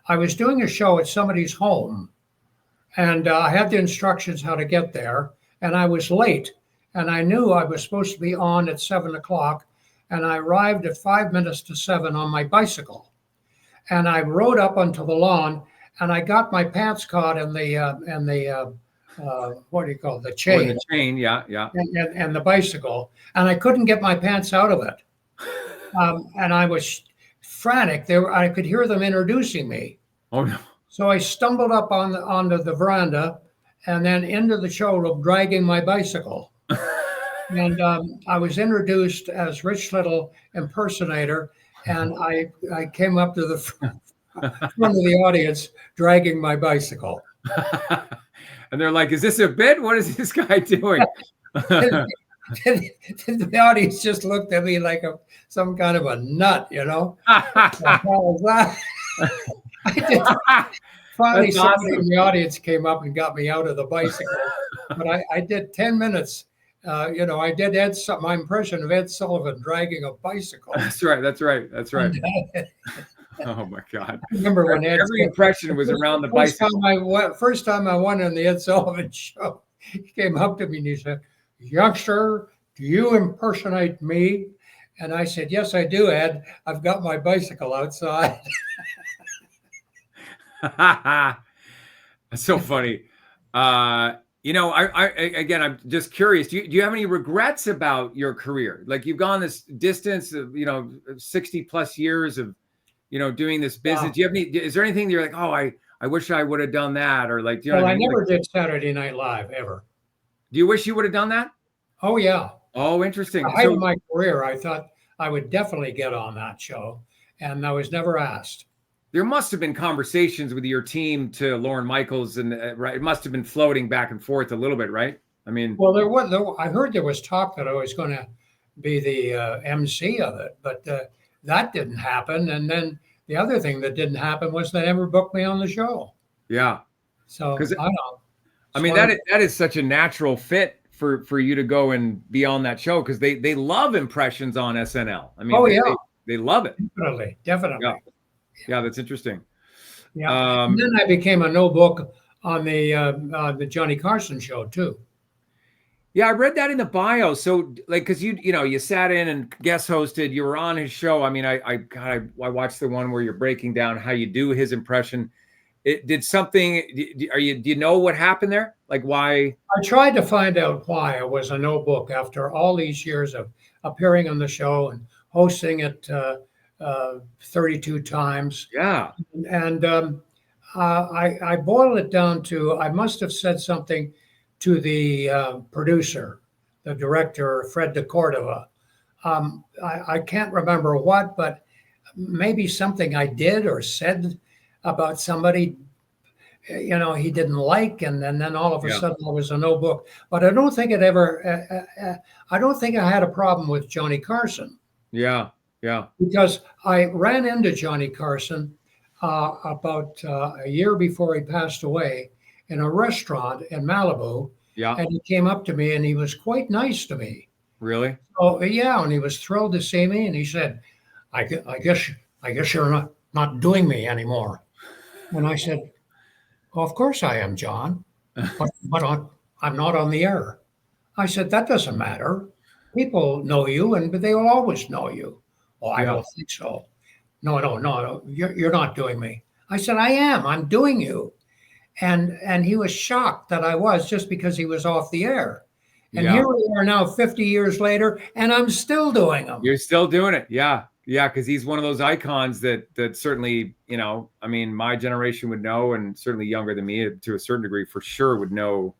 I was doing a show at somebody's home, and I had the instructions how to get there, and I was late, and I knew I was supposed to be on at 7:00, and I arrived at 5 minutes to 7 on my bicycle, and I rode up onto the lawn, and I got my pants caught in the what do you call it? The chain. The chain, yeah. And the bicycle, and I couldn't get my pants out of it. And I was frantic. I could hear them introducing me. Oh no! So I stumbled up onto the veranda, and then into the showroom, dragging my bicycle. And I was introduced as Rich Little impersonator, and I came up to the front of the audience, dragging my bicycle. And they're like, "Is this a bit? What is this guy doing?" The audience just looked at me like some kind of a nut, Finally, somebody in the audience came up and got me out of the bicycle. But I did 10 minutes. I did my impression of Ed Sullivan dragging a bicycle. That's right. Oh my God! I remember when every impression was around the bicycle. First time I went on the Ed Sullivan show, he came up to me and he said, "Youngster, do you impersonate me?" And I said, "Yes, I do, Ed. I've got my bicycle outside." That's so funny. I again, I'm just curious. Do you have any regrets about your career? Like, you've gone this distance of 60 plus years of doing this business. Do you have is there anything that you're like, oh, I wish I would have done that, or like, well, I never did Saturday Night Live ever. Do you wish you would have done that? Oh yeah. Oh, interesting. At the height of my career, I thought I would definitely get on that show, and I was never asked. There must have been conversations with your team to Lorne Michaels, and right, it must have been floating back and forth a little bit, right? I mean, well, I heard there was talk that I was going to be the MC of it, but that didn't happen. And then the other thing that didn't happen was they never booked me on the show. Yeah. So I don't know. I mean, that is such a natural fit for you to go and be on that show, because they love impressions on SNL. I mean, they love it. Definitely. Yeah, that's interesting. Yeah. And then I became a no book on the Johnny Carson show too. Yeah, I read that in the bio. So, like, because you sat in and guest hosted, you were on his show. I mean, I watched the one where you're breaking down how you do his impression. Do you know what happened there? Like, why? I tried to find out why I was a no book after all these years of appearing on the show and hosting it 32 times. Yeah. And I boiled it down to, I must have said something to the producer, the director, Fred de Cordova. I can't remember what, but maybe something I did or said about somebody, he didn't like, and then all of a sudden I was a no book. But I don't think I don't think I had a problem with Johnny Carson. Yeah. Yeah. Because I ran into Johnny Carson about a year before he passed away in a restaurant in Malibu. Yeah. And he came up to me and he was quite nice to me. Really? Oh yeah, and he was thrilled to see me, and he said, I guess you're not doing me anymore." And I said, "Well, of course I am, John, but I'm not on the air." I said, "That doesn't matter. People know you, and they will always know you." "Oh, I Yeah. don't think so. No, no, no, no. You're not doing me." I said, "I am. I'm doing you." And he was shocked that I was, just because he was off the air. And Yeah. here we are now, 50 years later, and I'm still doing them. You're still doing it. Yeah. Yeah. Because he's one of those icons that certainly, I mean, my generation would know, and certainly younger than me to a certain degree for sure would know.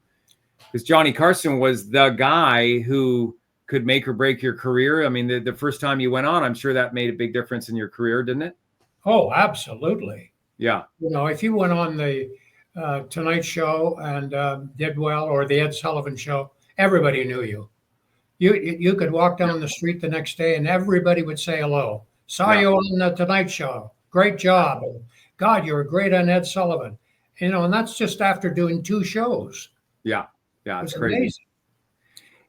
Because Johnny Carson was the guy who could make or break your career. I mean, the first time you went on, I'm sure that made a big difference in your career, didn't it? Oh, absolutely. Yeah. If you went on the Tonight Show and did well, or the Ed Sullivan Show, everybody knew you. You could walk down the street the next day and everybody would say hello. Saw you on the Tonight Show. Great job. God, you were great on Ed Sullivan. And that's just after doing 2 shows. Yeah. Yeah. It's Amazing. crazy.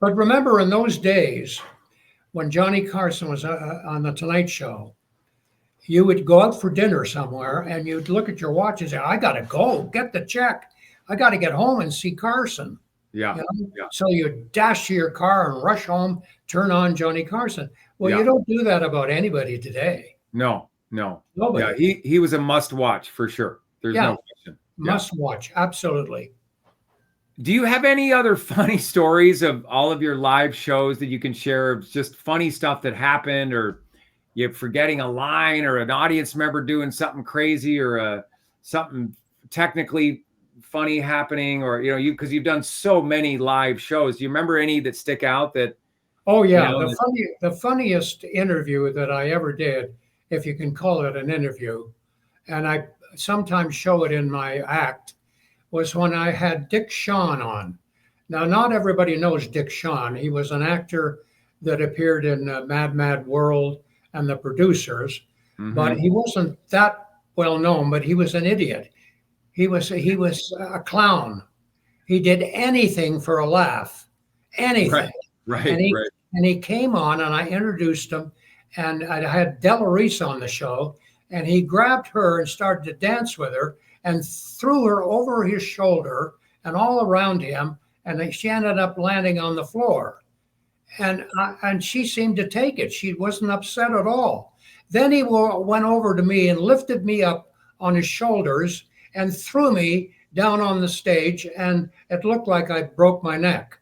But remember, in those days, when Johnny Carson was on the Tonight Show, you would go out for dinner somewhere and you'd look at your watch and say, "I got to go get the check. I got to get home and see Carson." Yeah. Yeah. So you dash to your car and rush home, turn on Johnny Carson. Well, you don't do that about anybody today. No. Nobody. Yeah, he was a must watch for sure. There's no question. Must watch. Absolutely. Do you have any other funny stories of all of your live shows that you can share of just funny stuff that happened, or you're forgetting a line, or an audience member doing something crazy, or something technically funny happening, or because you've done so many live shows? Do you remember any that stick out? That Oh yeah, the funniest interview that I ever did, if you can call it an interview, and I sometimes show it in my act, was when I had Dick Shawn on. Now, not everybody knows Dick Shawn. He was an actor that appeared in Mad Mad World and The Producers, but he wasn't that well known. But he was an idiot. He was a clown. He did anything for a laugh, anything. Right. And he came on, and I introduced him, and I had Della Reese on the show, and he grabbed her and started to dance with her and threw her over his shoulder and all around him, and she ended up landing on the floor. And she seemed to take it. She wasn't upset at all. Then he went over to me and lifted me up on his shoulders and threw me down on the stage, and it looked like I broke my neck.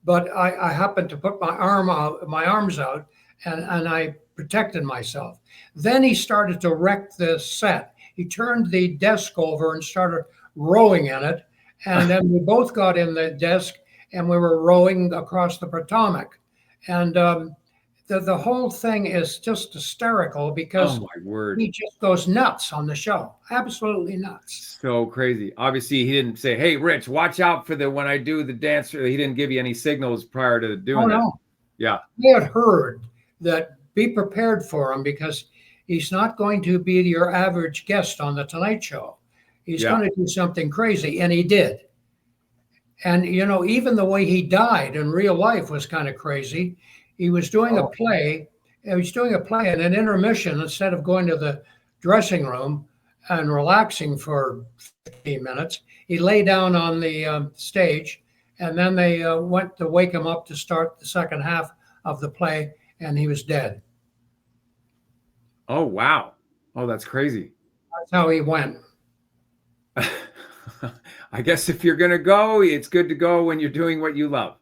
But I happened to put my arms out, and I protected myself. Then he started to wreck the set. He turned the desk over and started rowing in it. And then we both got in the desk and we were rowing across the Potomac. And the whole thing is just hysterical because he just goes nuts on the show. Absolutely nuts. So crazy. Obviously, he didn't say, "Hey, Rich, watch out for when I do the dance." He didn't give you any signals prior to doing that. No. Yeah. I had heard that be prepared for him because he's not going to be your average guest on the Tonight Show. He's going to do something crazy, and he did. And, even the way he died in real life was kind of crazy. He was doing a play. He was doing a play, and an intermission, instead of going to the dressing room and relaxing for 15 minutes, he lay down on the stage, and then they went to wake him up to start the second half of the play, and he was dead. Oh, wow. Oh, that's crazy. That's how he went. I guess if you're going to go, it's good to go when you're doing what you love.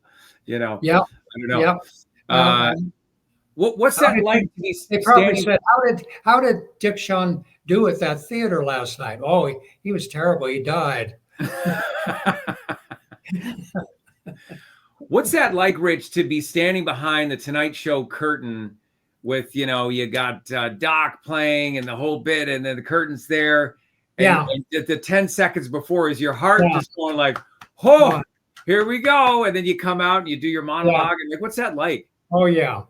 Yeah. I don't know. Yep. What's that like? They probably said, how did Dick Shawn do at that theater last night? Oh, he was terrible. He died. What's that like, Rich, to be standing behind the Tonight Show curtain with, you got Doc playing and the whole bit, and then the curtain's there. And the 10 seconds before, is your heart just going like, "Oh, here we go." And then you come out and you do your monologue. And what's that like? Oh, yeah.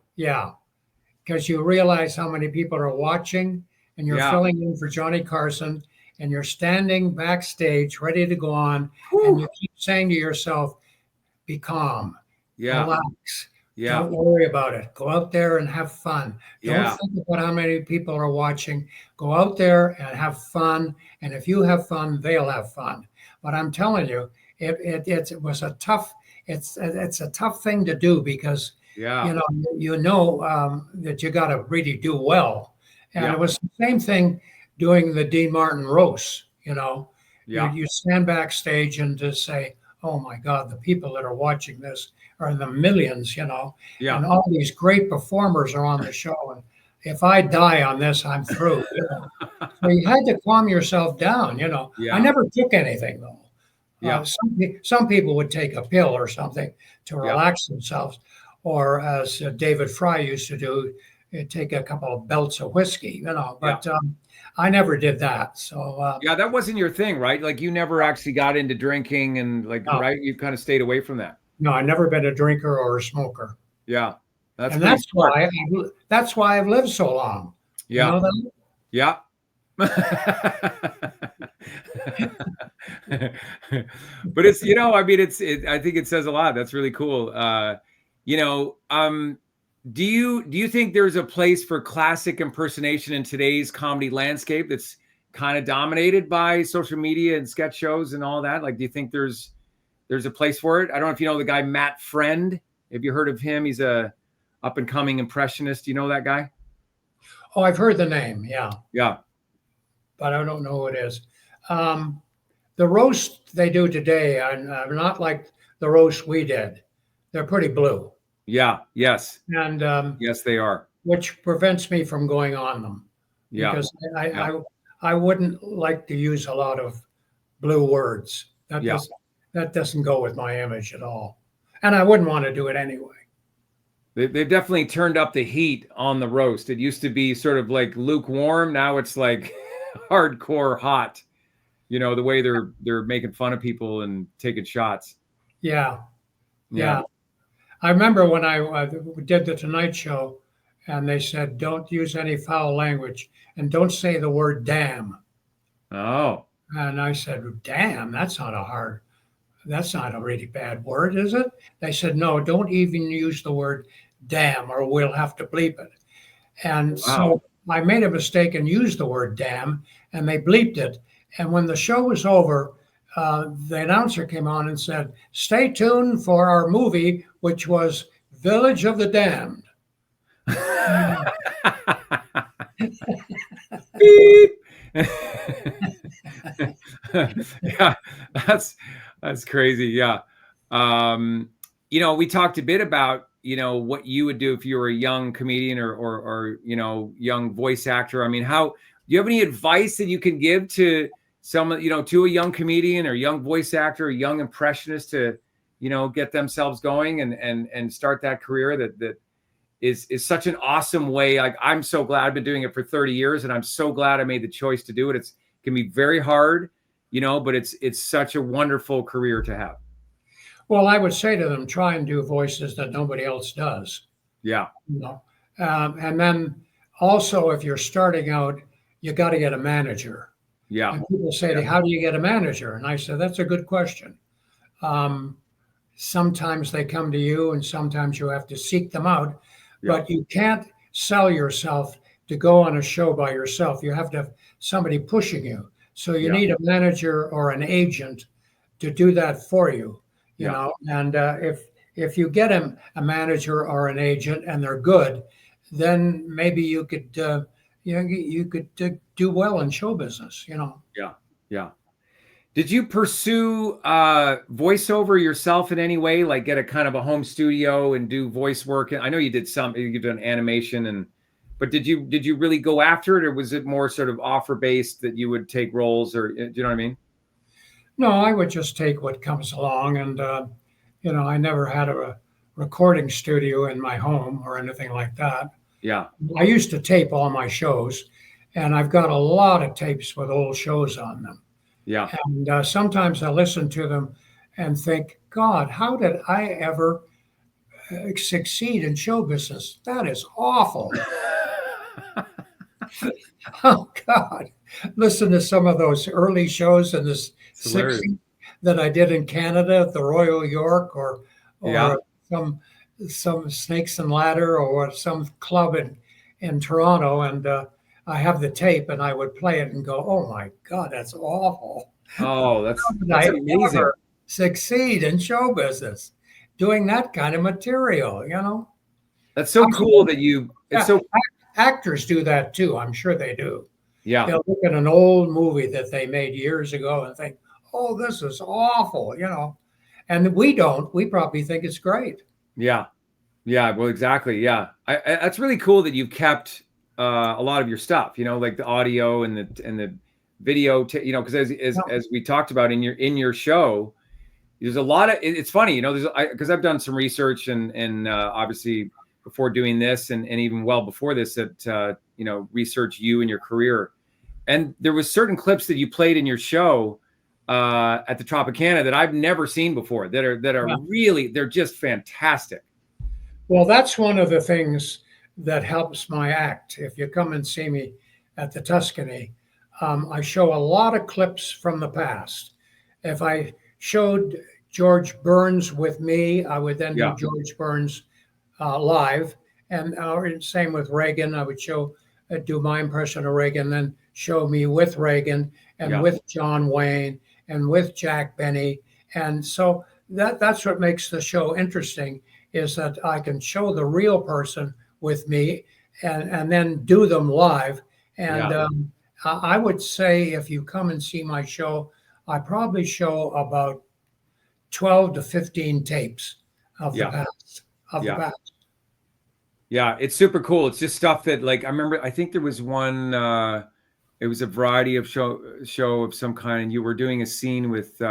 Because you realize how many people are watching, and you're filling in for Johnny Carson, and you're standing backstage ready to go on. And you keep saying to yourself, "Be calm, relax, Yeah. Don't worry about it. Go out there and have fun. Don't Yeah. think about how many people are watching. Go out there and have fun. And if you have fun, they'll have fun. But I'm telling you, it was a tough. It's a tough thing to do because Yeah. that you got to really do well. And Yeah. it was the same thing doing the Dean Martin roast. Yeah. You stand backstage and just say, "Oh my God, the people that are watching this are in the millions," Yeah. and all these great performers are on the show. And if I die on this, I'm through. So you had to calm yourself down. I Yeah. never took anything though. Yeah. Some people would take a pill or something to Yeah. relax themselves, or as David Fry used to do, take a couple of belts of whiskey. But I never did that. So Yeah, that wasn't your thing, right? Like you never actually got into drinking and like, no, right? You kind of stayed away from that. no, I never been a drinker or a smoker. Yeah. That's And pretty smart. that's why I've lived so long. Yeah. You know that? Yeah. But it's, I mean, I think it says a lot. That's really cool. Do you think there's a place for classic impersonation in today's comedy landscape that's kind of dominated by social media and sketch shows and all that? Like, do you think there's a place for it? I don't know if you know the guy Matt Friend. Have you heard of him? He's a up and coming impressionist. Do you know that guy? Oh, I've heard the name. Yeah, Yeah. but I don't know who it is. The roast they do today are not like the roast we did. They're pretty blue. Yeah. Yes. And Yes, they are. which prevents me from going on them Yeah. because Yeah. I wouldn't like to use a lot of blue words. Yeah. That doesn't go with my image at all, and I wouldn't want to do it anyway. They've definitely turned up the heat on the roast. It used to be sort of like lukewarm. Now it's like hardcore hot. The way they're making fun of people and taking shots. Yeah. I remember when I did the Tonight Show, and they said, "Don't use any foul language and don't say the word damn." Oh. And I said, "Damn, that's not a really bad word, is it?" They said, "No, don't even use the word damn or we'll have to bleep it." And Wow. so I made a mistake and used the word damn, and they bleeped it. And when the show was over, the announcer came on and said, "Stay tuned for our movie, which was Village of the Damned." Beep. Yeah, that's crazy. Yeah. We talked a bit about, what you would do if you were a young comedian or young voice actor. I mean, do you have any advice that you can give to someone, to a young comedian or young voice actor or young impressionist to, get themselves going and start that career that is such an awesome way. Like, I'm so glad I've been doing it for 30 years and I'm so glad I made the choice to do it. It can be very hard, but it's such a wonderful career to have. Well, I would say to them, try and do voices that nobody else does. Yeah. And then also, if you're starting out, you got to get a manager. Yeah. And people say, "How do you get a manager?" And I said, "That's a good question." Sometimes they come to you and sometimes you have to seek them out, but you can't sell yourself to go on a show by yourself. You have to have somebody pushing you. So you need a manager or an agent to do that for you, and if you get a manager or an agent and they're good, then maybe you could do well in show business. Yeah. Did you pursue voiceover yourself in any way, like get a kind of a home studio and do voice work? I know you did you've done animation but did you really go after it, or was it more sort of offer based that you would take roles, or do you know what I mean? No, I would just take what comes along, and I never had a recording studio in my home or anything like that. Yeah. I used to tape all my shows, and I've got a lot of tapes with old shows on them. Yeah. And sometimes I listen to them and think, God, how did I ever succeed in show business? That is awful. Oh, God. Listen to some of those early shows in the 60s that I did in Canada at the Royal York or some some snakes and ladder or some club in Toronto, and I have the tape, and I would play it and go, "Oh my God, that's awful! Oh, How did that's I amazing. ever succeed in show business doing that kind of material?" You know, That's so cool that you. It's yeah, so actors do that too. I'm sure they do. yeah. They'll look at an old movie that they made years ago and think, "Oh, this is awful," you know, and we don't. We probably think it's great. Yeah. Yeah, well, exactly. Yeah, that's really cool that you've kept a lot of your stuff. You know, like the audio and the video. You know, because as we talked about in your show, there's a lot of. It's funny, you know, because I've done some research and obviously before doing this and even well before this that you know, research you and your career, and there was certain clips that you played in your show at the Tropicana that I've never seen before that are Yeah. really, they're just fantastic. Well, that's one of the things that helps my act. If you come and see me at the Tuscany, I show a lot of clips from the past. If I showed George Burns with me, I would then do George Burns live, and same with Reagan. I would do my impression of Reagan, then show me with Reagan and with John Wayne and with Jack Benny, and so that's what makes the show interesting. Is that I can show the real person with me and then do them live. And I would say if you come and see my show, I probably show about 12 to 15 tapes of the past. The past. Yeah, it's super cool. It's just stuff that, like, I remember, I think there was one, it was a variety of show of some kind, and you were doing a scene with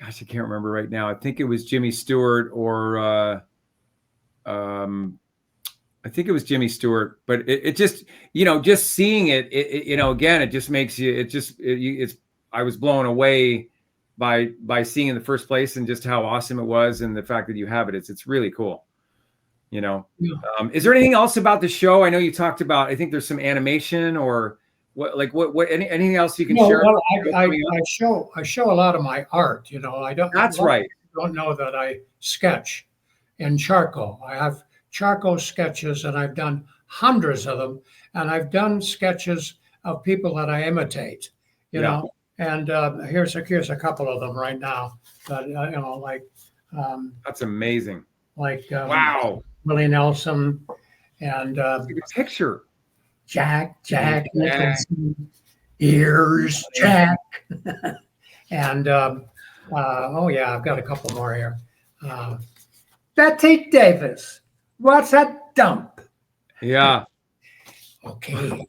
gosh, I can't remember right now. I think it was Jimmy Stewart or I think it was Jimmy Stewart, but it just, you know, just seeing it, you know, again, it just makes you, it's, I was blown away by seeing it in the first place and just how awesome it was. And the fact that you have it, it's really cool. You know, is there anything else about the show? I know you talked about, I think there's some animation or anything else you can share? Well, I show a lot of my art. You know, I don't. That's right. Don't know that I sketch in charcoal. I have charcoal sketches, and I've done hundreds of them. And I've done sketches of people that I imitate. You know, and here's a couple of them right now. That you know, like that's amazing. Like wow, Willie Nelson, and picture. Jack Nicholson, here's Jack. And oh yeah, I've got a couple more here. Betty Davis, what's a dump? Yeah. Okay,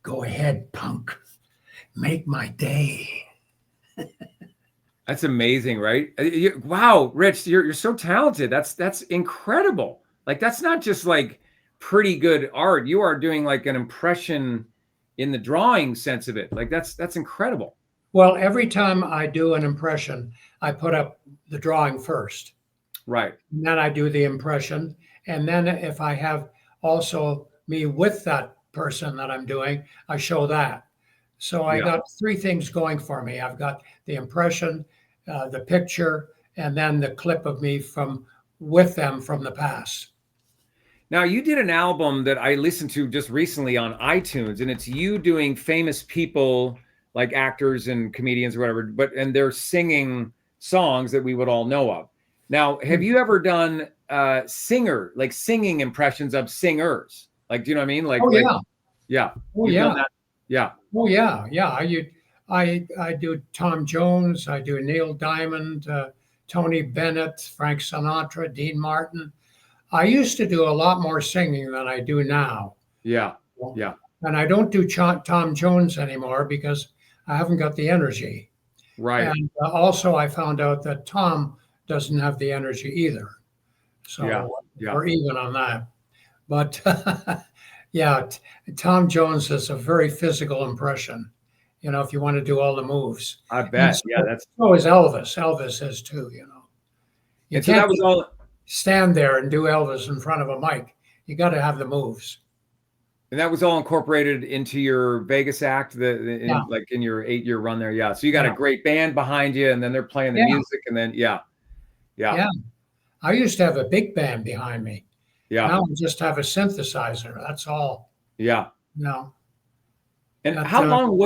go ahead, punk. Make my day. That's amazing, right? Wow, Rich, you're so talented. That's incredible. Like, that's not just like pretty good art. You are doing like an impression in the drawing sense of it. Like, that's incredible. Well, every time I do an impression, I put up the drawing first. Right. And then I do the impression. And then if I have also me with that person that I'm doing, I show that. So I got three things going for me. I've got the impression, the picture, and then the clip of me with them from the past. Now, you did an album that I listened to just recently on iTunes, and it's you doing famous people like actors and comedians or whatever, and they're singing songs that we would all know of. Now, have you ever done singing impressions of singers? Like, do you know what I mean? Like, yeah. Oh, yeah. Yeah. Oh, yeah. Yeah. I do Tom Jones. I do Neil Diamond, Tony Bennett, Frank Sinatra, Dean Martin. I used to do a lot more singing than I do now. Yeah. Yeah. And I don't do Tom Jones anymore because I haven't got the energy. Right. And also I found out that Tom doesn't have the energy either. So we're even on that. But yeah, Tom Jones is a very physical impression, you know, if you want to do all the moves. I bet. So is Elvis. Elvis is too, you know. You can't that was all stand there and do Elvis in front of a mic. You got to have the moves. And that was all incorporated into your Vegas act, like in your 8-year run there. Yeah. So you got a great band behind you, and then they're playing the music, and then yeah. I used to have a big band behind me. Yeah. Now I just have a synthesizer. That's all. Yeah. No. And But, how yeah, long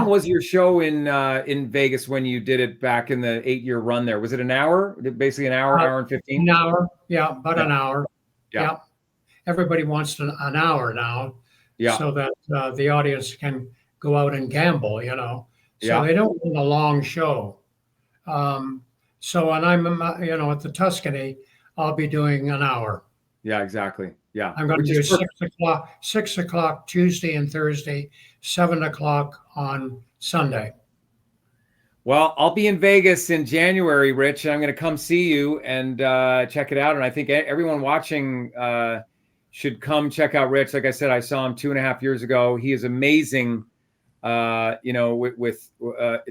was your show in Vegas when you did it back in the 8-year run there? Was it an hour? Basically an hour, hour and 15? an hour. Yeah, about Yeah. an hour. Yeah. Yeah. Everybody wants an hour now, Yeah. so that the audience can go out and gamble, you know. So Yeah. they don't want a long show. So when I'm, at the Tuscany, I'll be doing an hour. Yeah, exactly. Yeah. I'm going to Which do is perfect. 6 o'clock Tuesday and Thursday, 7 o'clock on Sunday. Well, I'll be in Vegas in January, Rich, and I'm going to come see you and check it out. And I think everyone watching should come check out Rich. Like I said, I saw him 2.5 years ago. He is amazing. With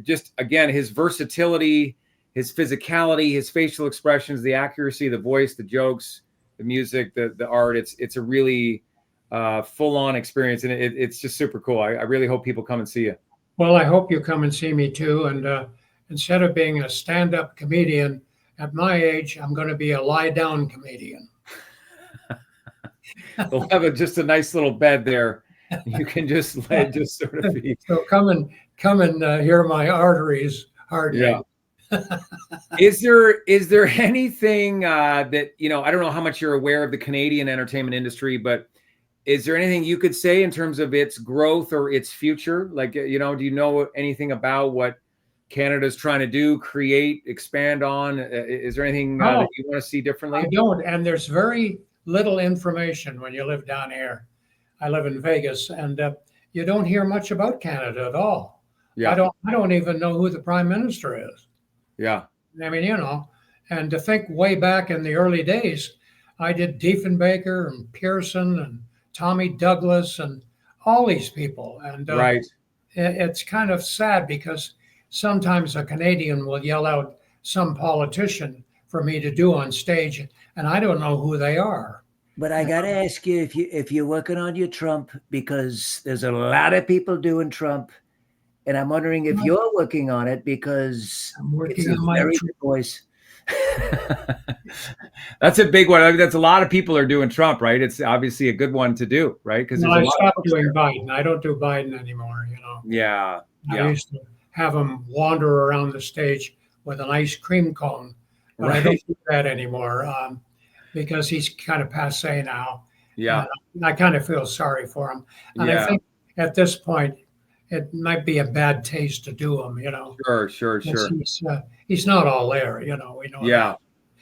just, again, his versatility, his physicality, his facial expressions, the accuracy, the voice, the jokes, the music, the art. It's a really full-on experience, and it's just super cool. I really hope people come and see you. Well, I hope you come and see me too. And instead of being a stand-up comedian, at my age, I'm going to be a lie-down comedian. They'll have just a nice little bed there. You can just sort of be. So come and hear my arteries hardening. Yeah. Is there anything that, I don't know how much you're aware of the Canadian entertainment industry, but is there anything you could say in terms of its growth or its future? Like, do you know anything about what Canada's trying to do, create, expand on? Is there anything that you want to see differently? I don't. And there's very little information when you live down here. I live in Vegas, and you don't hear much about Canada at all. Yeah. I don't even know who the prime minister is. Yeah. I mean, and to think way back in the early days, I did Diefenbaker and Pearson and Tommy Douglas and all these people. And right. It's kind of sad because sometimes a Canadian will yell out some politician for me to do on stage, and I don't know who they are. But I got to ask you if you're working on your Trump, because there's a lot of people doing Trump, and I'm wondering if you're working on it, because I'm working it's a on my very Trump. good voice. That's a big one. I mean, that's a lot of people are doing Trump, right? It's obviously a good one to do, right? Because I stopped doing Biden. I don't do Biden anymore. Yeah. I used to have him wander around the stage with an ice cream cone, but Right. I don't do that anymore because he's kind of passé now. Yeah. And I kind of feel sorry for him, and I think at this point it might be a bad taste to do him. Sure. He's not all there. We know.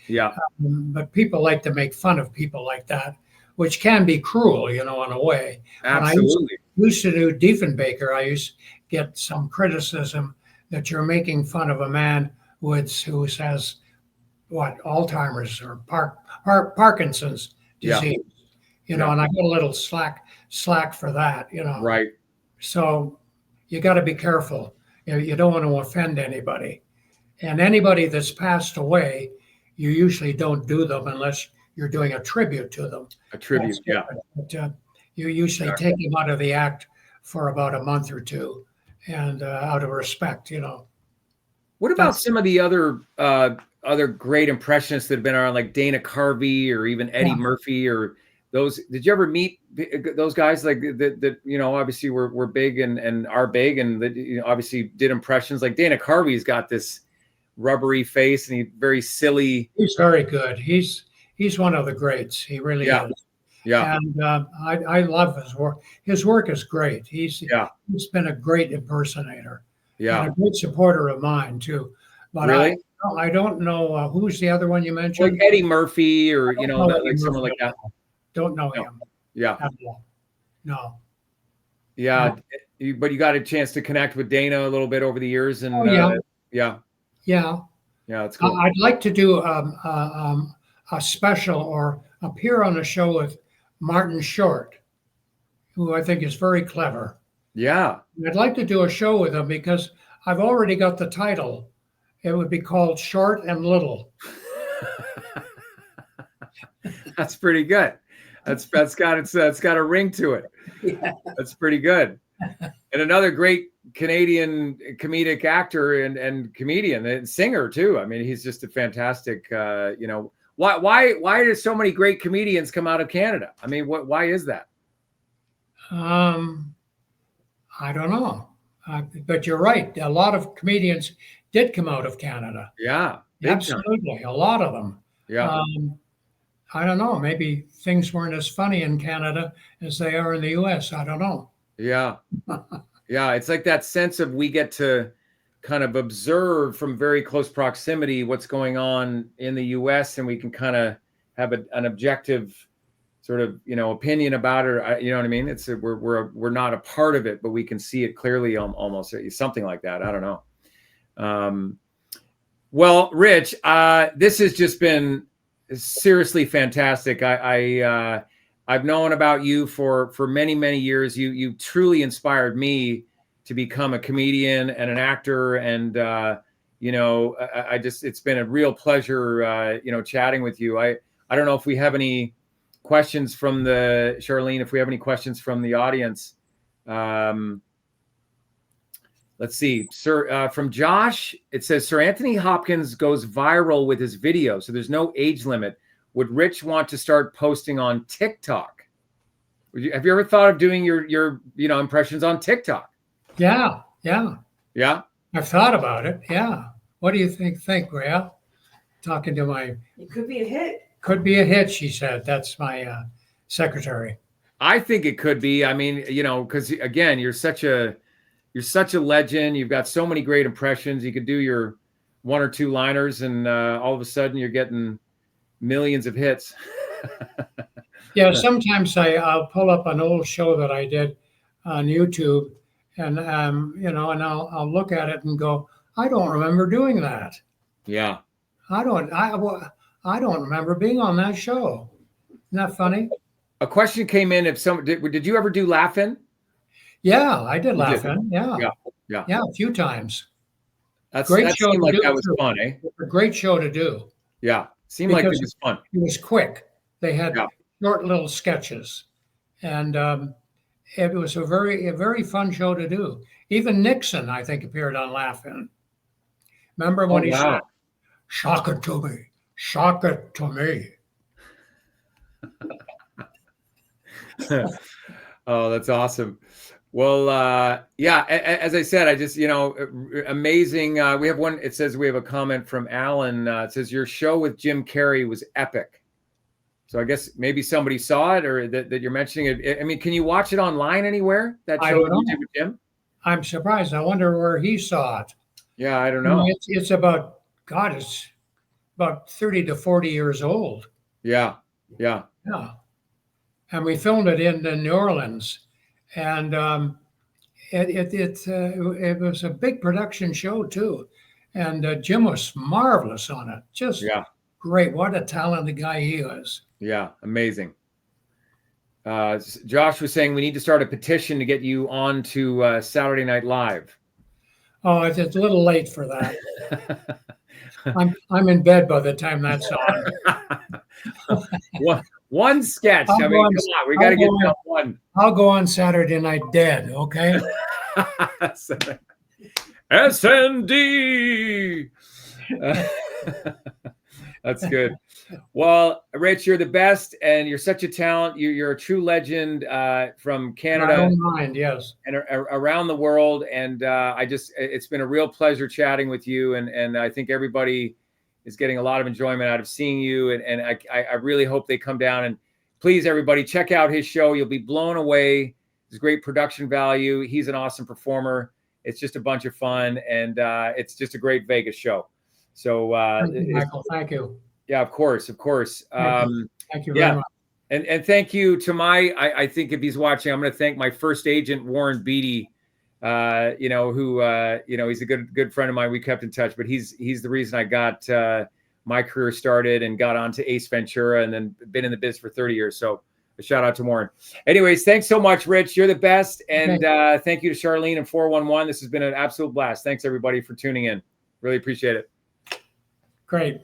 Yeah. But people like to make fun of people like that, which can be cruel, in a way. Absolutely. When I used to do Diefenbaker, I used to get some criticism that you're making fun of a man who has Alzheimer's or Parkinson's disease, and I got a little slack for that, Right. So you got to be careful. You don't want to offend anybody, and anybody that's passed away, you usually don't do them unless you're doing a tribute to them. A tribute, yeah. But you usually take them out of the act for about a month or two, and out of respect, What about some of the other great impressionists that have been around, like Dana Carvey or even Eddie Murphy, or those? Did you ever meet those guys like that? Obviously were big and are big, and that obviously did impressions. Like Dana Carvey's got this rubbery face and he's very silly. He's very good. He's one of the greats. He really is. Yeah. And I love his work. His work is great. He's been a great impersonator. Yeah. And a great supporter of mine too. But really? I don't know who's the other one you mentioned. Like Eddie Murphy or like someone like that. Don't know him. Yeah. No. Yeah. No. But you got a chance to connect with Dana a little bit over the years, and Yeah, that's cool. I'd like to do a special or appear on a show with Martin Short, who I think is very clever. Yeah. I'd like to do a show with him because I've already got the title. It would be called Short and Little. That's pretty good. That's got a ring to it. Yeah. That's pretty good. And another great Canadian comedic actor and comedian and singer too. I mean, he's just a fantastic, why do so many great comedians come out of Canada? I mean, why is that? I don't know. But you're right. A lot of comedians did come out of Canada. Yeah. Absolutely. A lot of them. Yeah. I don't know. Maybe things weren't as funny in Canada as they are in the US. I don't know. Yeah. Yeah. It's like that sense of we get to kind of observe from very close proximity what's going on in the US, and we can kind of have an objective sort of, opinion about it. You know what I mean? It's we're not a part of it, but we can see it clearly, almost something like that. I don't know. Well, Rich, this has just been seriously fantastic. I've known about you for many, many years. You truly inspired me to become a comedian and an actor. And, it's been a real pleasure, chatting with you. I don't know if we have any questions from Charlene, if we have any questions from the audience. Let's see, sir. From Josh, it says, Sir Anthony Hopkins goes viral with his video, so there's no age limit. Would Rich want to start posting on TikTok? Have you ever thought of doing your impressions on TikTok? Yeah. I've thought about it. Yeah. What do you think, Rhea? Talking to it could be a hit. Could be a hit, she said. That's my secretary. I think it could be. I mean, because again, you're such a legend. You've got so many great impressions. You could do your one or two liners, and all of a sudden you're getting millions of hits. Yeah, sometimes I'll pull up an old show that I did on YouTube, and and I'll look at it and go, I don't remember doing that. Yeah. I don't remember being on that show. Isn't that funny? A question came in. If did you ever do Laugh-In? Yeah, I did Laugh-In. Yeah, a few times. That seemed like that was fun, eh? A great show to do. Yeah, seemed like it was fun. It was quick. They had short little sketches, and it was a very fun show to do. Even Nixon, I think, appeared on Laugh-In. Remember when he said, "Shock it to me, shock it to me." Oh, that's awesome. Well, as I said, I just, amazing. We have one, it says we have a comment from Alan. It says your show with Jim Carrey was epic. So I guess maybe somebody saw it, or that you're mentioning it. I mean, can you watch it online anywhere? That show you did with Jim? I'm surprised. I wonder where he saw it. Yeah, I don't know. It's about 30 to 40 years old. Yeah. And we filmed it in New Orleans, and it was a big production show too. And Jim was marvelous on it. Just great. What a talented guy he was. Yeah, amazing. Josh was saying we need to start a petition to get you on to Saturday Night Live. Oh, it's a little late for that. I'm in bed by the time that's on. One sketch. I mean, come on, we got to get that one. I'll go on Saturday night dead, okay? SND. That's good. Well, Rich, you're the best, and you're such a talent. You're a true legend from Canada. I don't mind, yes. And around the world. And it's been a real pleasure chatting with you. And I think everybody is getting a lot of enjoyment out of seeing you. And I really hope they come down. And please, everybody, check out his show. You'll be blown away. There's great production value. He's an awesome performer. It's just a bunch of fun. And it's just a great Vegas show. So, Michael, thank you. Yeah, of course. Thank you very much. And thank you to I think if he's watching, I'm going to thank my first agent, Warren Beatty, who he's a good friend of mine. We kept in touch, but he's the reason I got my career started and got onto Ace Ventura and then been in the biz for 30 years. So a shout out to Warren. Anyways, thanks so much, Rich. You're the best. And thank you to Charlene and 411. This has been an absolute blast. Thanks everybody for tuning in. Really appreciate it. Great.